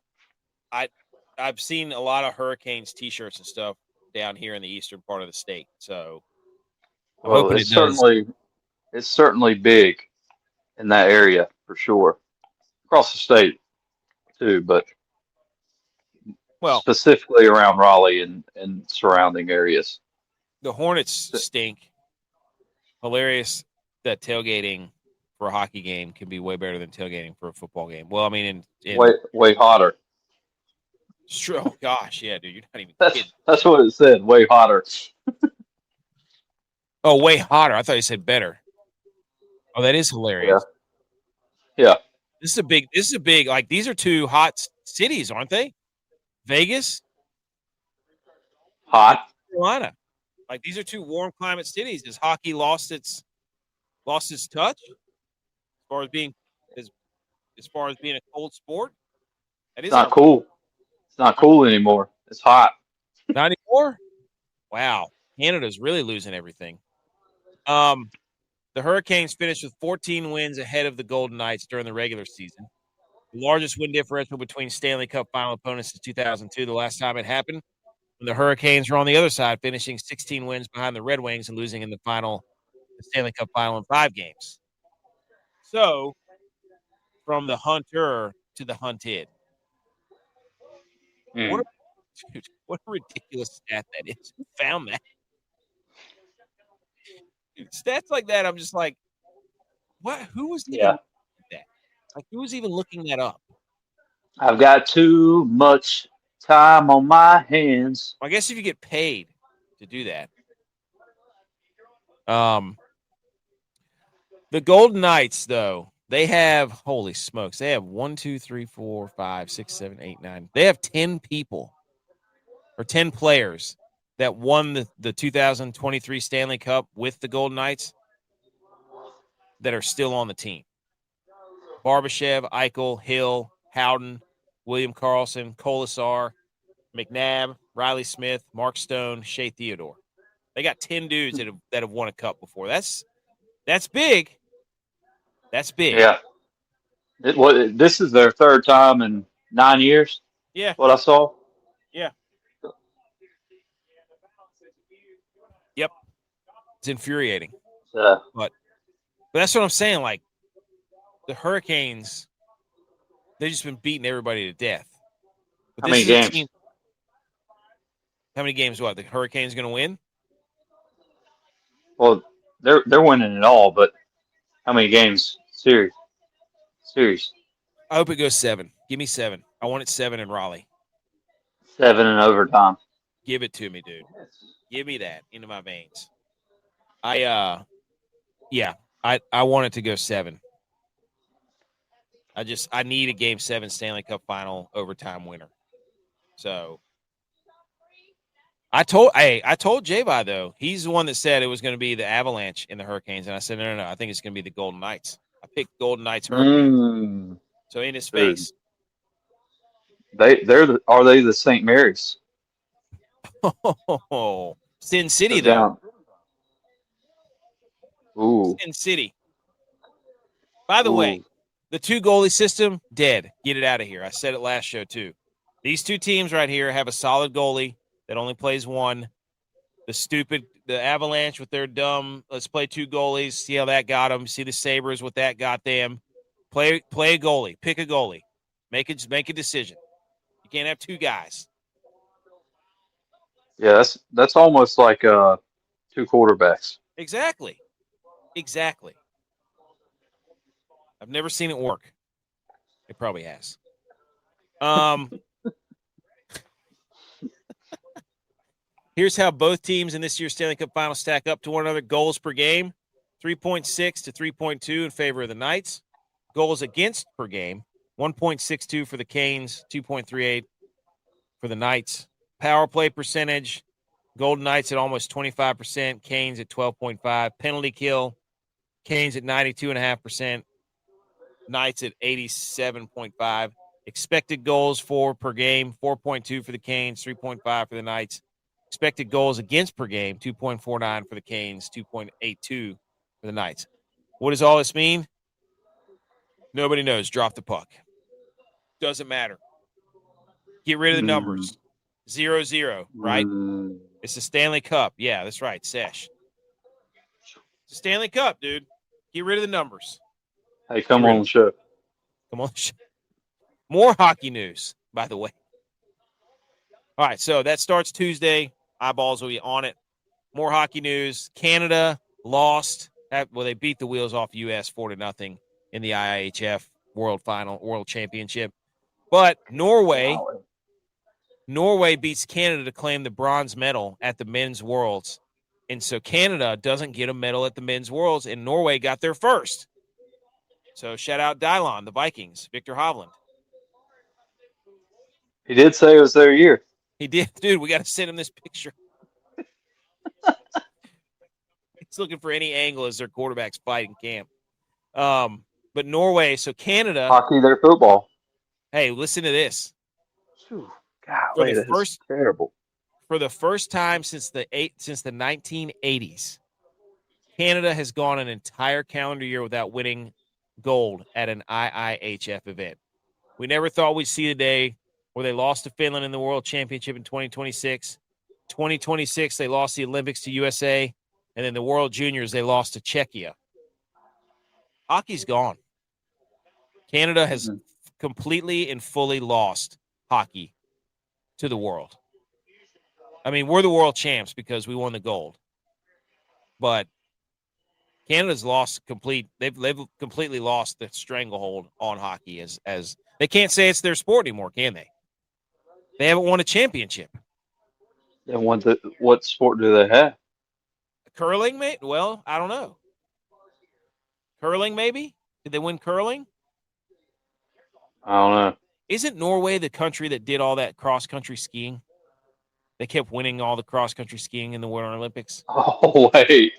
I've seen a lot of Hurricanes T-shirts and stuff down here in the eastern part of the state. So I'm Well, hoping it does. it's certainly big in that area for sure. Across the state too, but Well, specifically around Raleigh and surrounding areas. the Hornets stink. Hilarious that tailgating for a hockey game can be way better than tailgating for a football game. Well, I mean, Way hotter. oh gosh, yeah, dude, you're not even kidding. That's what it said. Way hotter. Oh, way hotter. I thought you said better. Oh, that is Yeah. hilarious. Yeah. This is a big, like, these are two hot cities, aren't they? Vegas, Hot. Carolina. Like, these are two warm climate cities. Has hockey lost its touch as far as being as far as being a cold sport? That It's is not cool. It's not cool anymore. It's hot. not anymore. Wow, Canada's really losing everything. The Hurricanes finished with 14 wins ahead of the Golden Knights during the regular season. The largest win differential between Stanley Cup final opponents since 2002, the last time it happened, when the Hurricanes were on the other side, finishing 16 wins behind the Red Wings and losing in the Stanley Cup final in 5 games. So, from the hunter to the hunted. Mm. What a ridiculous stat that is. Who found that? Dude, stats like that, I'm just like, what? Who was even looking at that? Like, who was even looking that up? I've got too much time on my hands. I guess if you get paid to do that. The Golden Knights, though, they have, holy smokes, they have 1, 2, 3, 4, 5, 6, 7, 8, 9. They have 10 people or 10 players that won the 2023 Stanley Cup with the Golden Knights that are still on the team. Barbashev, Eichel, Hill, Howden, William Karlsson, Kolasar, McNabb, Riley Smith, Mark Stone, Shea Theodore. They got 10 dudes that have won a cup before. That's big. That's big. Yeah. This is their third time in 9 years. Yeah. What I saw. Yeah. Yep. It's infuriating. But that's what I'm saying. Like, the Hurricanes, they've just been beating everybody to death. But how many games? How many games? What the Hurricanes going to win? Well, they're winning it all, but how many games? Series. I hope it goes 7. Give me 7. I want it 7 in Raleigh. 7 in overtime. Give it to me, dude. Give me that into my veins. I want it to go 7. I need a game 7 Stanley Cup final overtime winner. So I told J.U.Y.S, though, he's the one that said it was going to be the Avalanche in the Hurricanes, and I said no, I think it's going to be the Golden Knights. I picked Golden Knights Hurricanes. So in his face, are they the St. Mary's? Oh, Sin City though. Ooh. Sin City. By the way, the 2 goalie system, dead. Get it out of here. I said it last show too. These 2 teams right here have a solid goalie that only plays 1. The Avalanche with their dumb, let's play 2 goalies, see how that got them. See the Sabres, what that got them. Play a goalie. Pick a goalie. Make a decision. You can't have 2 guys. Yeah, that's almost like 2 quarterbacks. Exactly. I've never seen it work. It probably has. Here's how both teams in this year's Stanley Cup Final stack up to one another. Goals per game, 3.6 to 3.2 in favor of the Knights. goals against per game, 1.62 for the Canes, 2.38 for the Knights. Power play percentage, Golden Knights at almost 25%, Canes at 12.5. Penalty kill, Canes at 92.5%, Knights at 87.5. Expected goals for per game, 4.2 for the Canes, 3.5 for the Knights. Expected goals against per game, 2.49 for the Canes, 2.82 for the Knights. What does all this mean? Nobody knows. Drop the puck. Doesn't matter. Get rid of the numbers. 0-0, right? It's the Stanley Cup. Yeah, that's right. Sesh. It's the Stanley Cup, dude. Get rid of the numbers. Hey, come on the show. Come on the show. More hockey news, by the way. All right, so that starts Tuesday. Eyeballs will be on it. More hockey news. Canada lost. Well, they beat the wheels off U.S. 4-0 in the IIHF World Championship. But Norway beats Canada to claim the bronze medal at the Men's Worlds. And so Canada doesn't get a medal at the Men's Worlds, and Norway got their first. So shout out Dylon, the Vikings, Victor Hovland. He did say it was their year. He did. Dude, we got to send him this picture. He's looking for any angle as their quarterback's fighting camp. But Norway, so Canada. Hockey, their football. Hey, listen to this. Golly, that's terrible. For the first time since the 1980s, Canada has gone an entire calendar year without winning gold at an IIHF event. We never thought we'd see the day where they lost to Finland in the World Championship in 2026. 2026, they lost the Olympics to USA. And then the World Juniors, they lost to Czechia. Hockey's gone. Canada has completely and fully lost hockey to the world. I mean, we're the world champs because we won the gold. But Canada's lost they've completely lost the stranglehold on hockey as they can't say it's their sport anymore, can they? They haven't won a championship. And what sport do they have? Curling, mate? Well, I don't know. Curling, maybe? Did they win curling? I don't know. Isn't Norway the country that did all that cross-country skiing? They kept winning all the cross-country skiing in the Winter Olympics. Oh, wait.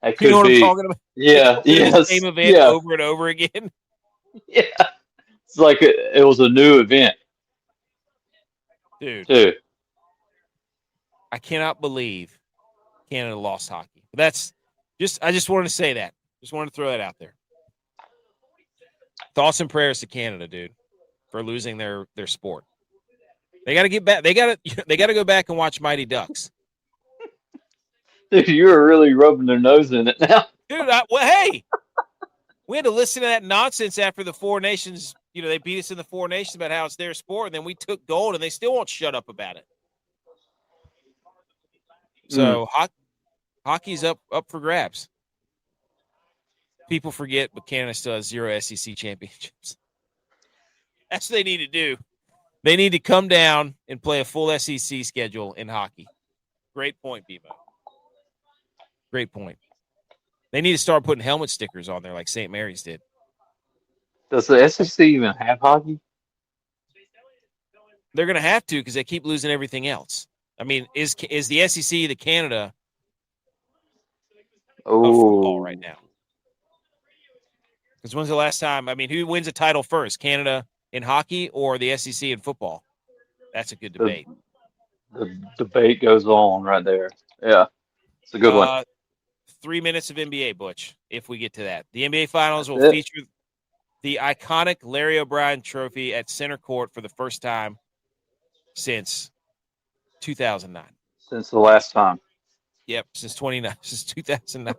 That could you know what be. I'm talking about? Yeah, yes. The same event over and over again. Yeah. It's like it was a new event. Dude. I cannot believe Canada lost hockey. But I just wanted to say that. Just wanted to throw that out there. Thoughts and prayers to Canada, dude, for losing their sport. They got to get back. They got to go back and watch Mighty Ducks. Dude, you're really rubbing their nose in it now. Dude, hey, we had to listen to that nonsense after the Four Nations. They beat us in the Four Nations about how it's their sport, and then we took gold, and they still won't shut up about it. So hockey's up for grabs. People forget, but Canada still has 0 SEC championships. That's what they need to do. They need to come down and play a full SEC schedule in hockey. Great point, Bebo. Great point. They need to start putting helmet stickers on there like St. Mary's did. Does the SEC even have hockey? They're going to have to because they keep losing everything else. I mean, is the SEC the Canada of football right now? Because when's the last time? I mean, who wins a title first, Canada in hockey or the SEC in football? That's a good debate. The debate goes on right there. Yeah, it's a good one. 3 minutes of NBA, Butch, if we get to that. The NBA Finals will feature the iconic Larry O'Brien trophy at center court for the first time since 2009. Since the last time. Yep, since 2009.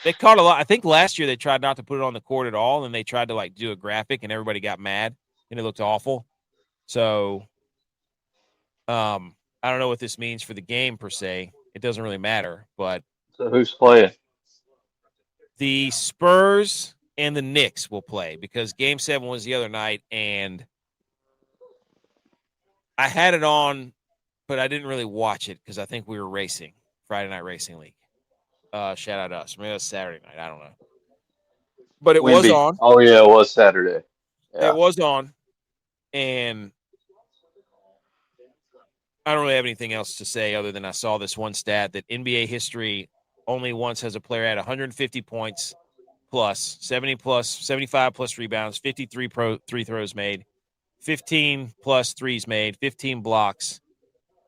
They caught a lot. I think last year they tried not to put it on the court at all, and they tried to do a graphic, and everybody got mad, and it looked awful. So, I don't know what this means for the game per se. It doesn't really matter, but so who's playing? The Spurs and the Knicks will play because Game 7 was the other night, and I had it on, but I didn't really watch it because I think we were racing, Friday Night Racing League. Shout out to us. Maybe it was Saturday night. I don't know. but it was Wimby. on. Oh yeah, it was Saturday. It Yeah. was on, and I don't really have anything else to say other than I saw this one stat that NBA history only once has a player had 150 points plus, 70 plus, 75 plus rebounds, 53 free throws made, 15 plus threes made, 15 blocks,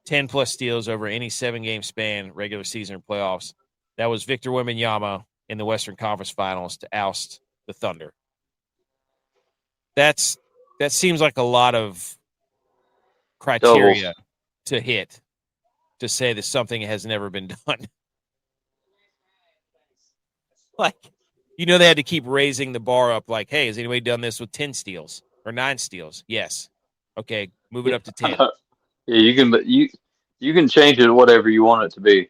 10 plus steals over any 7-game span, regular season or playoffs. That was Victor Wembanyama in the Western Conference Finals to oust the Thunder. That seems like a lot of criteria Doubles. to hit to say that something has never been done. Like, they had to keep raising the bar up. Like, hey, has anybody done this with 10 steals or 9 steals? Yes. Okay, move it Yeah. up to 10. Yeah, you can change it whatever you want it to be.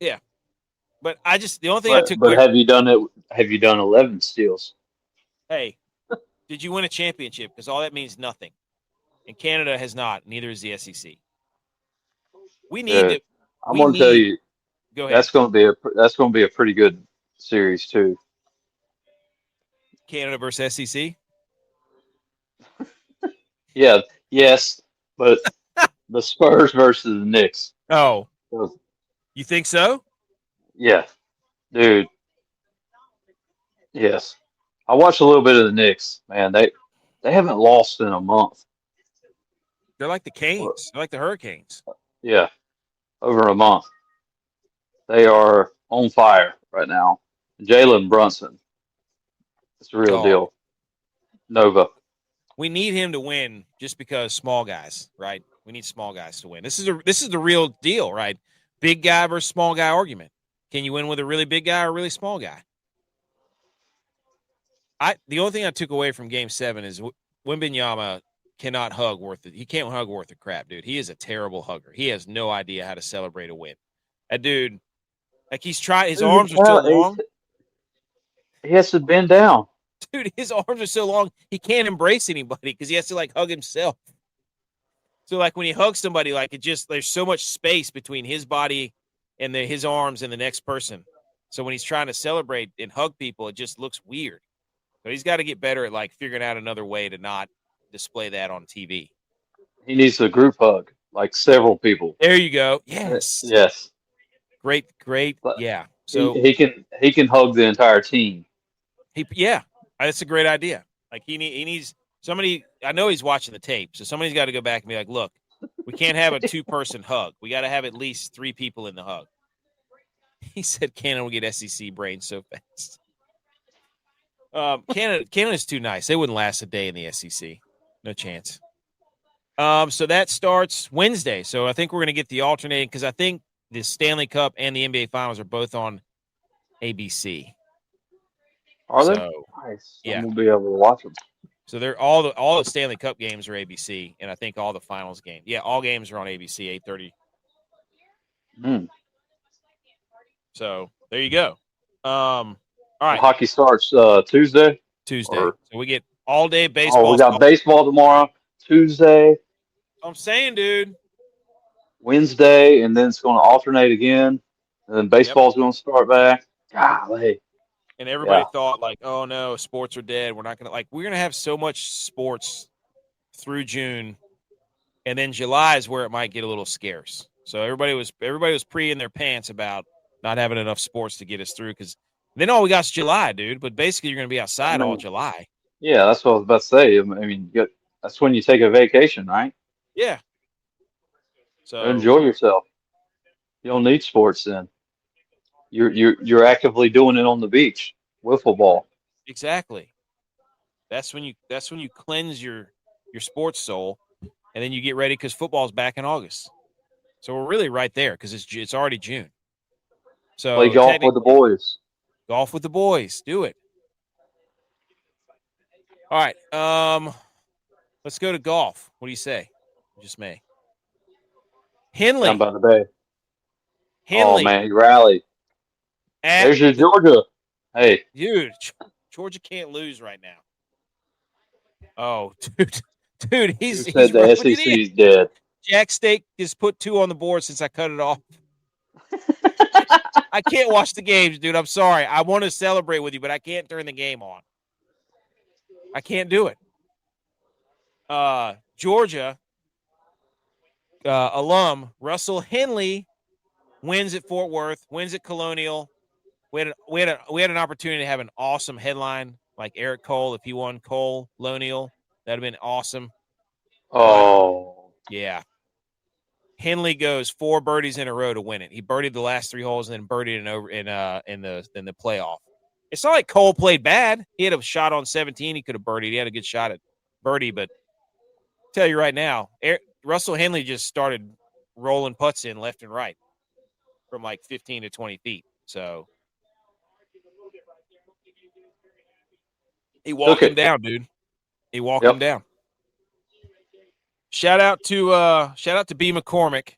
Yeah. But the only thing I took But away, have you done it? Have you done 11 steals? hey, did you win a championship? Because all that means nothing. And Canada has not. Neither is the SEC. We need Good. to. I'm We gonna tell need. you Go ahead. that's gonna be a pretty good series too. Canada versus SEC. Yeah, yes, but the Spurs versus the Knicks. Oh, So, you think so? yeah, dude. Yes, I watched a little bit of the Knicks. Man, they haven't lost in a month. They're like the Or, Canes. They're like the Hurricanes. yeah, over a month. They are on fire right now. Jalen Brunson, it's the real Oh, deal. Nova. we need him to win just because small guys, right? We need small guys to win. This is the real deal, right? Big guy versus small guy argument. Can you win with a really big guy or a really small guy? The only thing I took away from Game 7 is Wembanyama cannot hug worth it. He can't hug worth of crap, dude. He is a terrible hugger. He has no idea how to celebrate a win. That dude, like he's trying. His arms are so long, He has to bend down. dude. His arms are so long. He can't embrace anybody because he has to like hug himself. So like when he hugs somebody, like there's so much space between his body and his arms and the next person. So when he's trying to celebrate and hug people, it just looks weird. So he's got to get better at like figuring out another way to not display that on TV. He needs a group hug, like several people. There you go. Yes. Yes. Great. But Yeah. he, So he can he can hug the entire team. yeah, that's a great idea. Like he needs somebody. I know he's watching the tape, so somebody's got to go back and be like, look, we can't have a 2-person hug. We got to have at least 3 people in the hug. He said Canada will get SEC brains so fast. Canada's too nice. They wouldn't last a day in the SEC. No chance. So that starts Wednesday. So I think we're going to get the alternating because I think the Stanley Cup and the NBA Finals are both on ABC. Are they? So Nice. yeah. I'm gonna be able to watch them. So they're all the Stanley Cup games are ABC, and I think all the finals games. Yeah, all games are on ABC, 8:30. Mm. So there you go. All right, Hockey starts Tuesday. Tuesday. Or So we get all day oh, baseball. we got baseball tomorrow, Tuesday, I'm saying, dude. Wednesday, and then it's going to alternate again. And then Yep. baseball's going to start back. Golly. And everybody Yeah. thought like, oh no, sports are dead. We're gonna have so much sports through June, and then July is where it might get a little scarce. So everybody was pre in their pants about not having enough sports to get us through because then all we got is July, dude. But basically, you're gonna be I outside all mean, July. yeah, that's what I was about to say. I mean, that's when you take a vacation, right? Yeah. So Enjoy yourself. You don't need sports then. You're actively doing it on the beach. Wiffle ball. exactly. That's when you cleanse your sports soul, and then you get ready because football's back in August. So we're really right there because it's already June. Play So golf with the technically, boys. golf with the boys. Do it. All right. Let's go to golf. What do you say? Just me. Down Henley. by the bay. Oh Henley man, he rallied. at There's your Georgia. Hey, dude. Georgia can't lose right now. Oh, dude, who he's said the rubbing it in. SEC's dead? Jack Steak just put 2 on the board since I cut it off. I can't watch the games, dude. I'm sorry. I want to celebrate with you, but I can't turn the game on. I can't do it. Georgia alum Russell Henley wins at Fort Worth, wins at Colonial. We had an opportunity to have an awesome headline like Eric Cole. If he won Colonial, that'd have been awesome. Oh, Yeah. Henley goes 4 birdies in a row to win it. He birdied the last 3 holes and then birdied in the playoff. It's not like Cole played bad. He had a shot on 17. He could have birdied. He had a good shot at birdie, but I'll tell you right now, Russell Henley just started rolling putts in left and right from like 15 to 20 feet. So he walked him down, dude. He walked him down. Shout out to B. McCormick.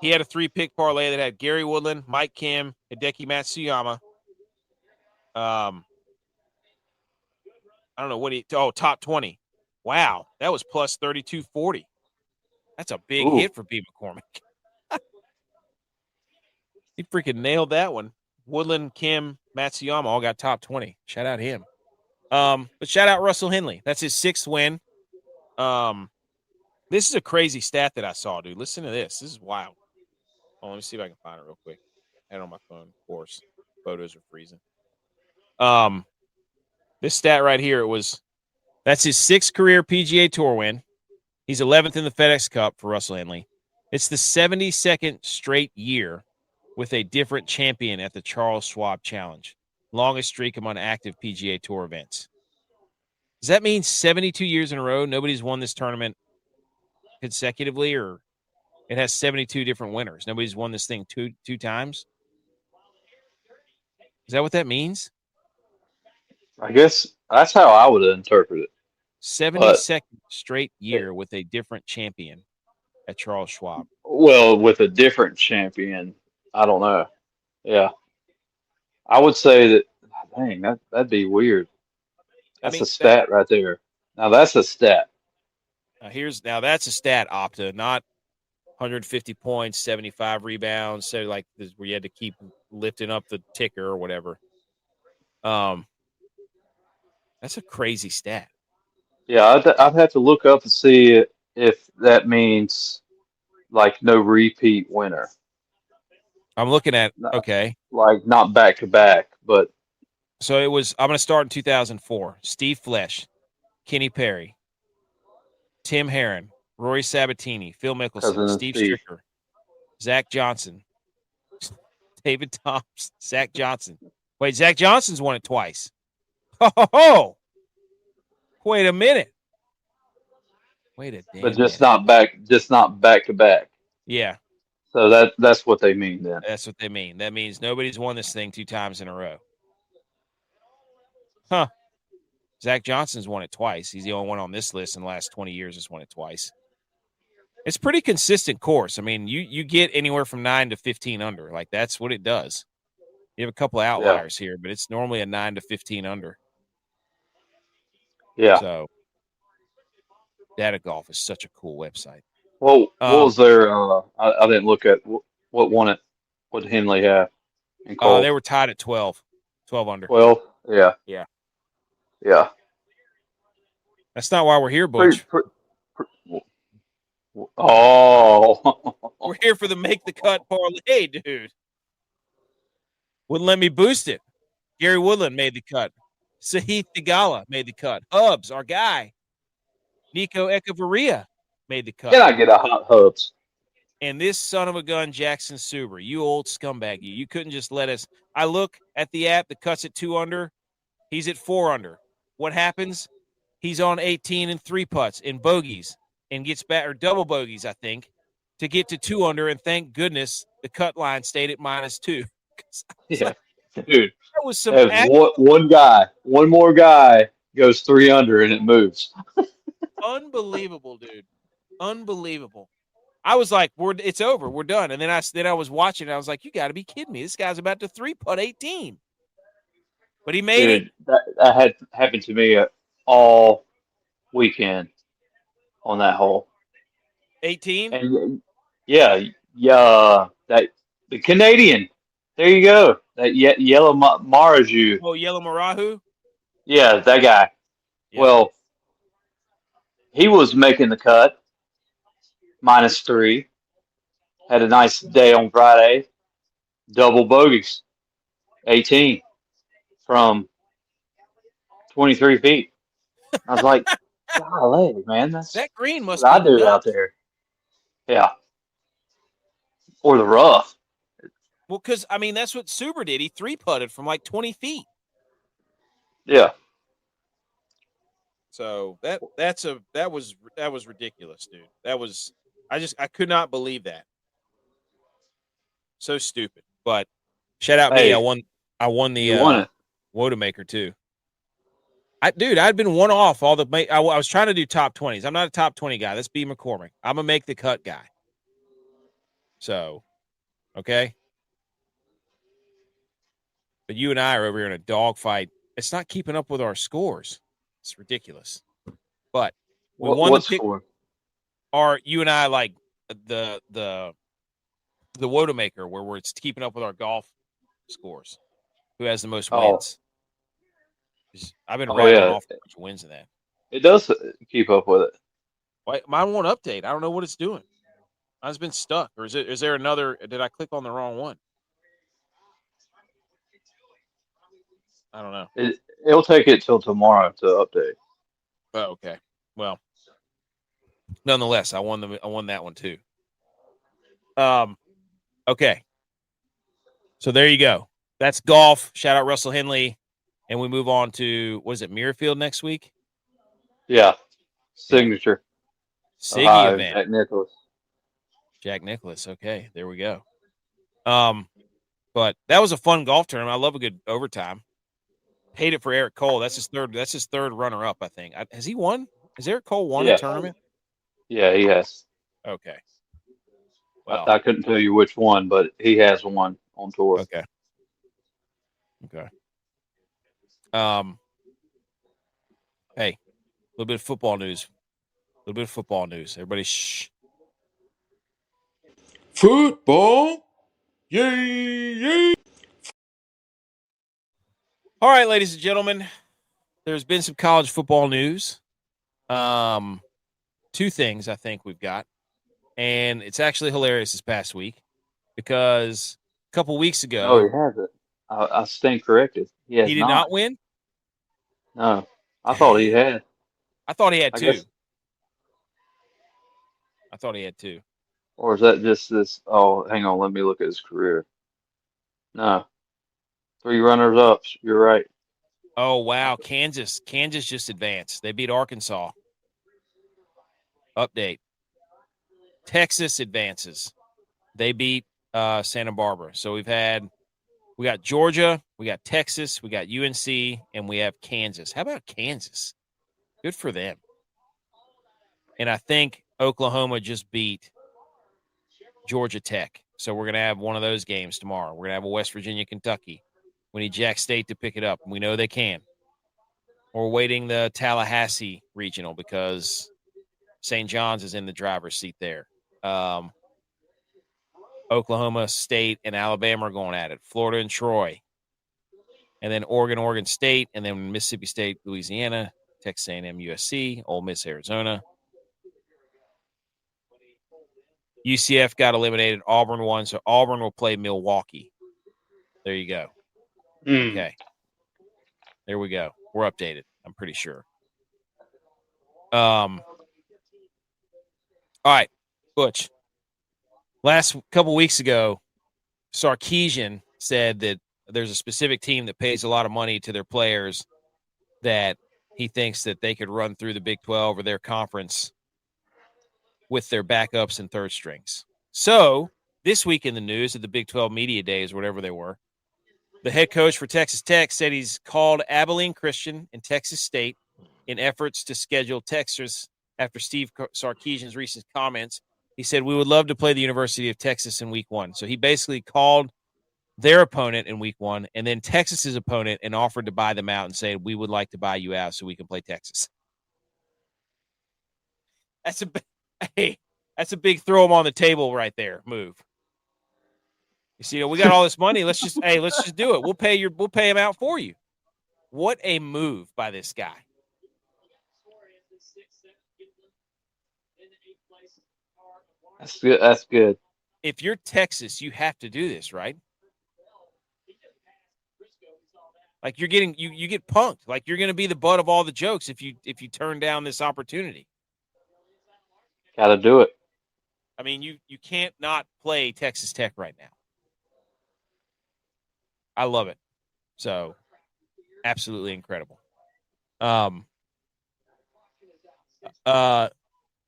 He had a 3-pick parlay that had Gary Woodland, Mike Kim, Hideki Matsuyama. I don't know what top 20. Wow, that was plus 3240. That's a big hit for B. McCormick. He freaking nailed that one. Woodland, Kim, Matsuyama all got top 20. Shout out him. But shout out Russell Henley. That's his 6th win. This is a crazy stat that I saw, dude. Listen to this. This is wild. Oh, let me see if I can find it real quick. I had it on my phone. Of course, photos are freezing. This stat right here, that's his 6th career PGA Tour win. He's 11th in the FedEx Cup for Russell Henley. It's the 72nd straight year with a different champion at the Charles Schwab Challenge. Longest streak among active PGA Tour events. Does that mean 72 years in a row nobody's won this tournament consecutively, or it has 72 different winners? Nobody's won this thing two times? Is that what that means? I guess that's how I would interpret it. 72nd straight year with a different champion at Charles Schwab. Well, with a different champion, I don't know. Yeah. I would say that, dang, that'd be weird. That's a stat right there. Now, that's a stat. That's a stat, Opta, not 150 points, 75 rebounds, so like this, where you had to keep lifting up the ticker or whatever. That's a crazy stat. Yeah, I'd have to look up and see if that means like no repeat winner. I'm looking at, okay. Like not back to back, but. So I'm going to start in 2004. Steve Flesh, Kenny Perry, Tim Herron, Rory Sabatini, Phil Mickelson, Steve Stricker, Zach Johnson, David Thompson, Zach Johnson. Wait, Zach Johnson's won it twice. Oh, wait a minute. Wait a damn But just minute. not back to back. Yeah. So that's what they mean then. That's what they mean. That means nobody's won this thing 2 times in a row. Huh. Zach Johnson's won it twice. He's the only one on this list in the last 20 years that's won it twice. It's a pretty consistent course. I mean, you get anywhere from 9 to 15 under. Like, that's what it does. You have a couple of outliers here, but it's normally a 9 to 15 under. Yeah. So, Data Golf is such a cool website. Well, what was their? I didn't look at what won it. What did Henley have? They were tied at 12 under. 12. Yeah. Yeah. Yeah. That's not why we're here, Butch. Oh. We're here for the make the cut parlay, dude. Wouldn't let me boost it. Gary Woodland made the cut. Sahith Theegala made the cut. Hubs, our guy. Nico Echevarria made the cut. Can I get a hot Hubs? And this son of a gun, Jackson Suber, you old scumbag, you couldn't just let us. I look at the app, the cut's at 2 under. He's at 4 under. What happens? He's on 18 and 3 putts in bogeys and gets back, or double bogeys, I think, to get to 2 under. And thank goodness the cut line stayed at -2. Yeah, dude. That was some one more guy goes 3 under and it moves. Unbelievable, dude. Unbelievable. I was like, it's over. We're done. And then I was watching and I was like, you got to be kidding me. This guy's about to 3-putt 18. But he made it. That had happened to me all weekend on that hole. 18? And yeah, that the Canadian. There you go. That yellow Maraju. Oh, Yellow Marahu. Yeah, that guy. Yep. Well, he was making the cut, -3. Had a nice day on Friday. Double bogeys, 18 from 23 feet. I was like, golly, man, that's That green what must I be do out nuts. there. Yeah, or the rough. Well, because I mean that's what Suber did. He 3-putted from like 20 feet. Yeah. So that was ridiculous, dude. I could not believe that. So stupid. But shout out me. Hey, I won the you won it. Wodamaker too. I'd been one off all the I was trying to do top 20s. I'm not a top 20 guy. That's B McCormick. I'm a make the cut guy. So, okay. But you and I are over here in a dogfight. It's not keeping up with our scores. It's ridiculous. But we won the What pick. score? Are you and I like the Wodamaker where it's keeping up with our golf scores? Who has the most Oh, wins? 'Cause I've been oh rattling yeah. off a bunch of wins in that. It does keep up with it. Mine won't update. I don't know what it's doing. Mine's been stuck, or is there another? Did I click on the wrong one? I don't know. It'll take it till tomorrow to update. Oh, okay. Well, nonetheless, I won that one too. Okay. So there you go. That's golf. Shout out Russell Henley. And we move on to, what is it, Muirfield next week? Yeah. Yeah. Signature. Siggy Ohio, event. Jack Nicholas. Jack Nicholas. Okay, there we go. But that was a fun golf tournament. I love a good overtime. Paid it for Eric Cole. That's his third runner up, I think. Has he won? Has Eric Cole won a Yeah. tournament? Yeah, he has. Okay. I, Well, I couldn't tell you which one, but he has one on tour. okay. Okay. Um, hey, a little bit of football news. Everybody shh. Football. Yay, yay. All right, ladies and gentlemen. There's been some college football news. Two things I think we've got. And it's actually hilarious this past week because a couple weeks No, ago, he hasn't. I stand corrected. He he has did not not. win. No, I thought he Dang. had. I thought he had I two. guess, I thought he had two. or is that just this? Oh, hang on. Let me look at his career. No, 3 runners-ups. You're right. Oh, wow. Kansas just advanced. They beat Arkansas. Update. Texas advances. They beat Santa Barbara. So we got Georgia, we got Texas, we got UNC, and we have Kansas. How about Kansas? Good for them. And I think Oklahoma just beat Georgia Tech. So we're going to have one of those games tomorrow. We're going to have a West Virginia, Kentucky. We need Jack State to pick it up, and we know they can. We're waiting the Tallahassee regional because St. John's is in the driver's seat there. Oklahoma State and Alabama are going at it. Florida and Troy. And then Oregon State, and then Mississippi State, Louisiana, Texas A&M, USC, Ole Miss, Arizona. UCF got eliminated. Auburn won, so Auburn will play Milwaukee. There you go. Okay. There we go. We're updated, I'm pretty sure. All right, Butch. Last couple weeks ago, Sarkisian said that there's a specific team that pays a lot of money to their players that he thinks that they could run through the Big 12 or their conference with their backups and third strings. So this week in the news at the Big 12 Media Days, whatever they were, the head coach for Texas Tech said he's called Abilene Christian and Texas State in efforts to schedule Texas after Steve Sarkisian's recent comments. He said, we would love to play the University of Texas in week 1. So he basically called their opponent in week 1 and then Texas's opponent and offered to buy them out and said, we would like to buy you out so we can play Texas. That's a big throw them on the table right there move. You see, we got all this money. Let's just do it. We'll pay him out for you. What a move by this guy. That's good. That's good. If you're Texas, you have to do this, right? Like you get punked. Like you're going to be the butt of all the jokes if you turn down this opportunity. Got to do it. I mean, you can't not play Texas Tech right now. I love it. So, absolutely incredible.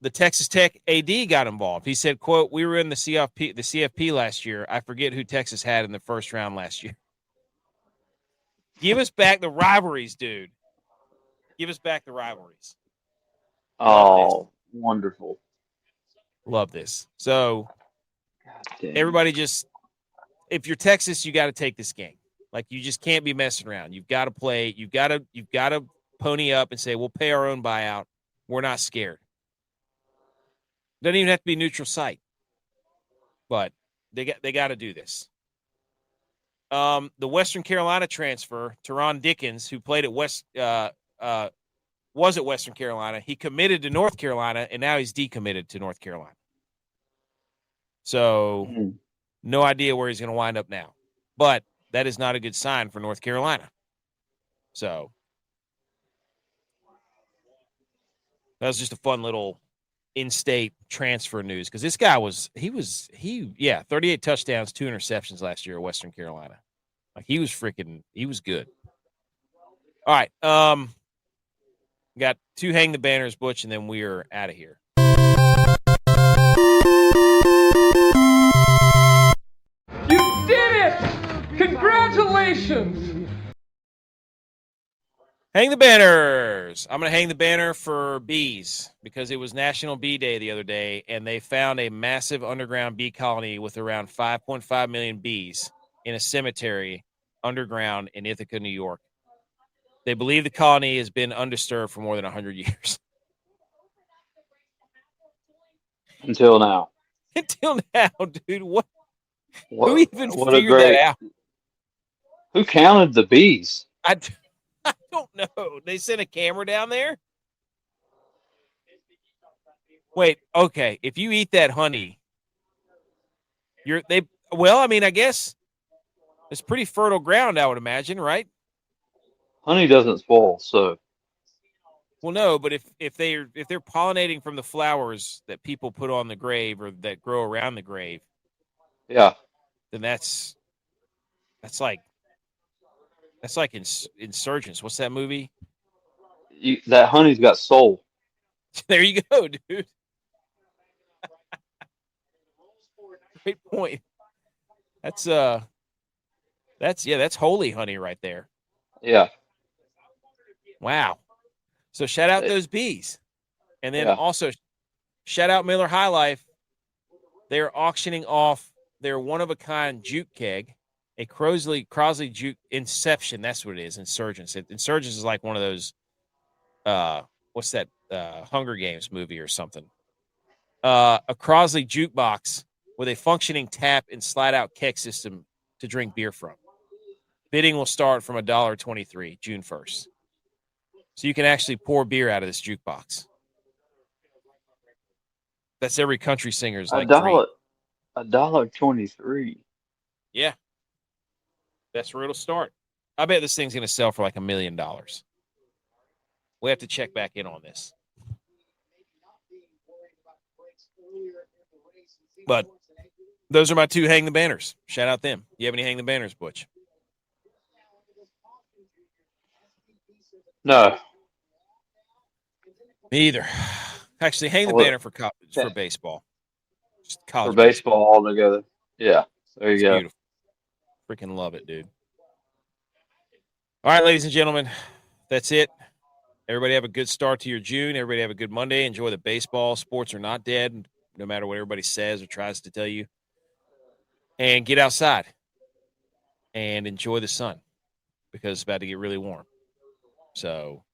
The Texas Tech AD got involved. He said, quote, "We were in the CFP last year. I forget who Texas had in the first round last year." Give us back the rivalries, dude. Give us back the rivalries. Oh, wonderful. Love this. So, God everybody just, if you're Texas, you got to take this game. Like, you just can't be messing around. You've got to play. You've got to pony up and say, we'll pay our own buyout. We're not scared. Doesn't even have to be neutral site. But they got to do this. The Western Carolina transfer, Teron Dickens, who played at was at Western Carolina. He committed to North Carolina, and now he's decommitted to North Carolina. So, no idea where he's going to wind up now. But that is not a good sign for North Carolina. So, that was just a fun little in-state transfer news because this guy 38 touchdowns, 2 interceptions last year at Western Carolina. Like he was good. All right. Got 2 hang the banners, Butch, and then we are out of here. You did it! Congratulations! Hang the banners. I'm going to hang the banner for bees because it was National Bee Day the other day, and they found a massive underground bee colony with around 5.5 million bees in a cemetery underground in Ithaca, New York. They believe the colony has been undisturbed for more than 100 years. Until now. Until now, dude. Who even figured that out? Who counted the bees? I don't know. They sent a camera down there? Wait, okay. If you eat that honey, I guess it's pretty fertile ground, I would imagine, right? Honey doesn't spoil, so. Well, no, but if they're pollinating from the flowers that people put on the grave or that grow around the grave, yeah, then that's like Insurgents. What's that movie? That honey's got soul. There you go, dude. Great point. That's holy honey right there. Yeah. Wow. So shout out those bees. And then also shout out Miller High Life. They're auctioning off their one-of-a-kind juke keg, a Crosley juke Inception. That's what it is, Insurgents. Insurgents is like one of those, what's that, Hunger Games movie or something. A Crosley jukebox with a functioning tap and slide-out keg system to drink beer from. Bidding will start from $1.23, June 1st. So you can actually pour beer out of this jukebox. That's every country singer's like dream. $1.23. Yeah. That's where it'll start. I bet this thing's going to sell for like $1 million. We have to check back in on this. But those are my 2 hang the banners. Shout out them. You have any hang the banners, Butch? No. Me either. Actually, hang the banner for baseball. Just college for baseball altogether. Yeah. There you go. Beautiful. Freaking love it, dude. All right, ladies and gentlemen, that's it. Everybody have a good start to your June. Everybody have a good Monday. Enjoy the baseball. Sports are not dead, no matter what everybody says or tries to tell you. And get outside and enjoy the sun because it's about to get really warm. So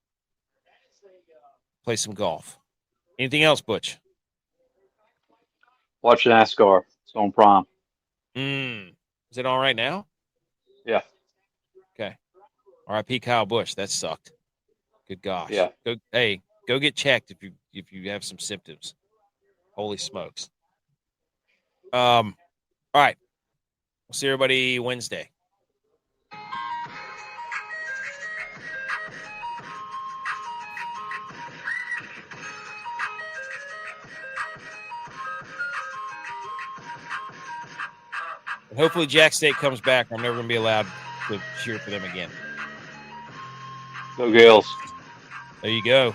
play some golf. Anything else, Butch? Watch NASCAR. It's on Prime. Is Is it on right now? Yeah. Okay. R.I.P. Kyle Busch. That sucked. Good gosh. Yeah. Go get checked if you have some symptoms. Holy smokes. All right. We'll see everybody Wednesday. And hopefully Jack State comes back. I'm never going to be allowed to cheer for them again. Go Gales. There you go.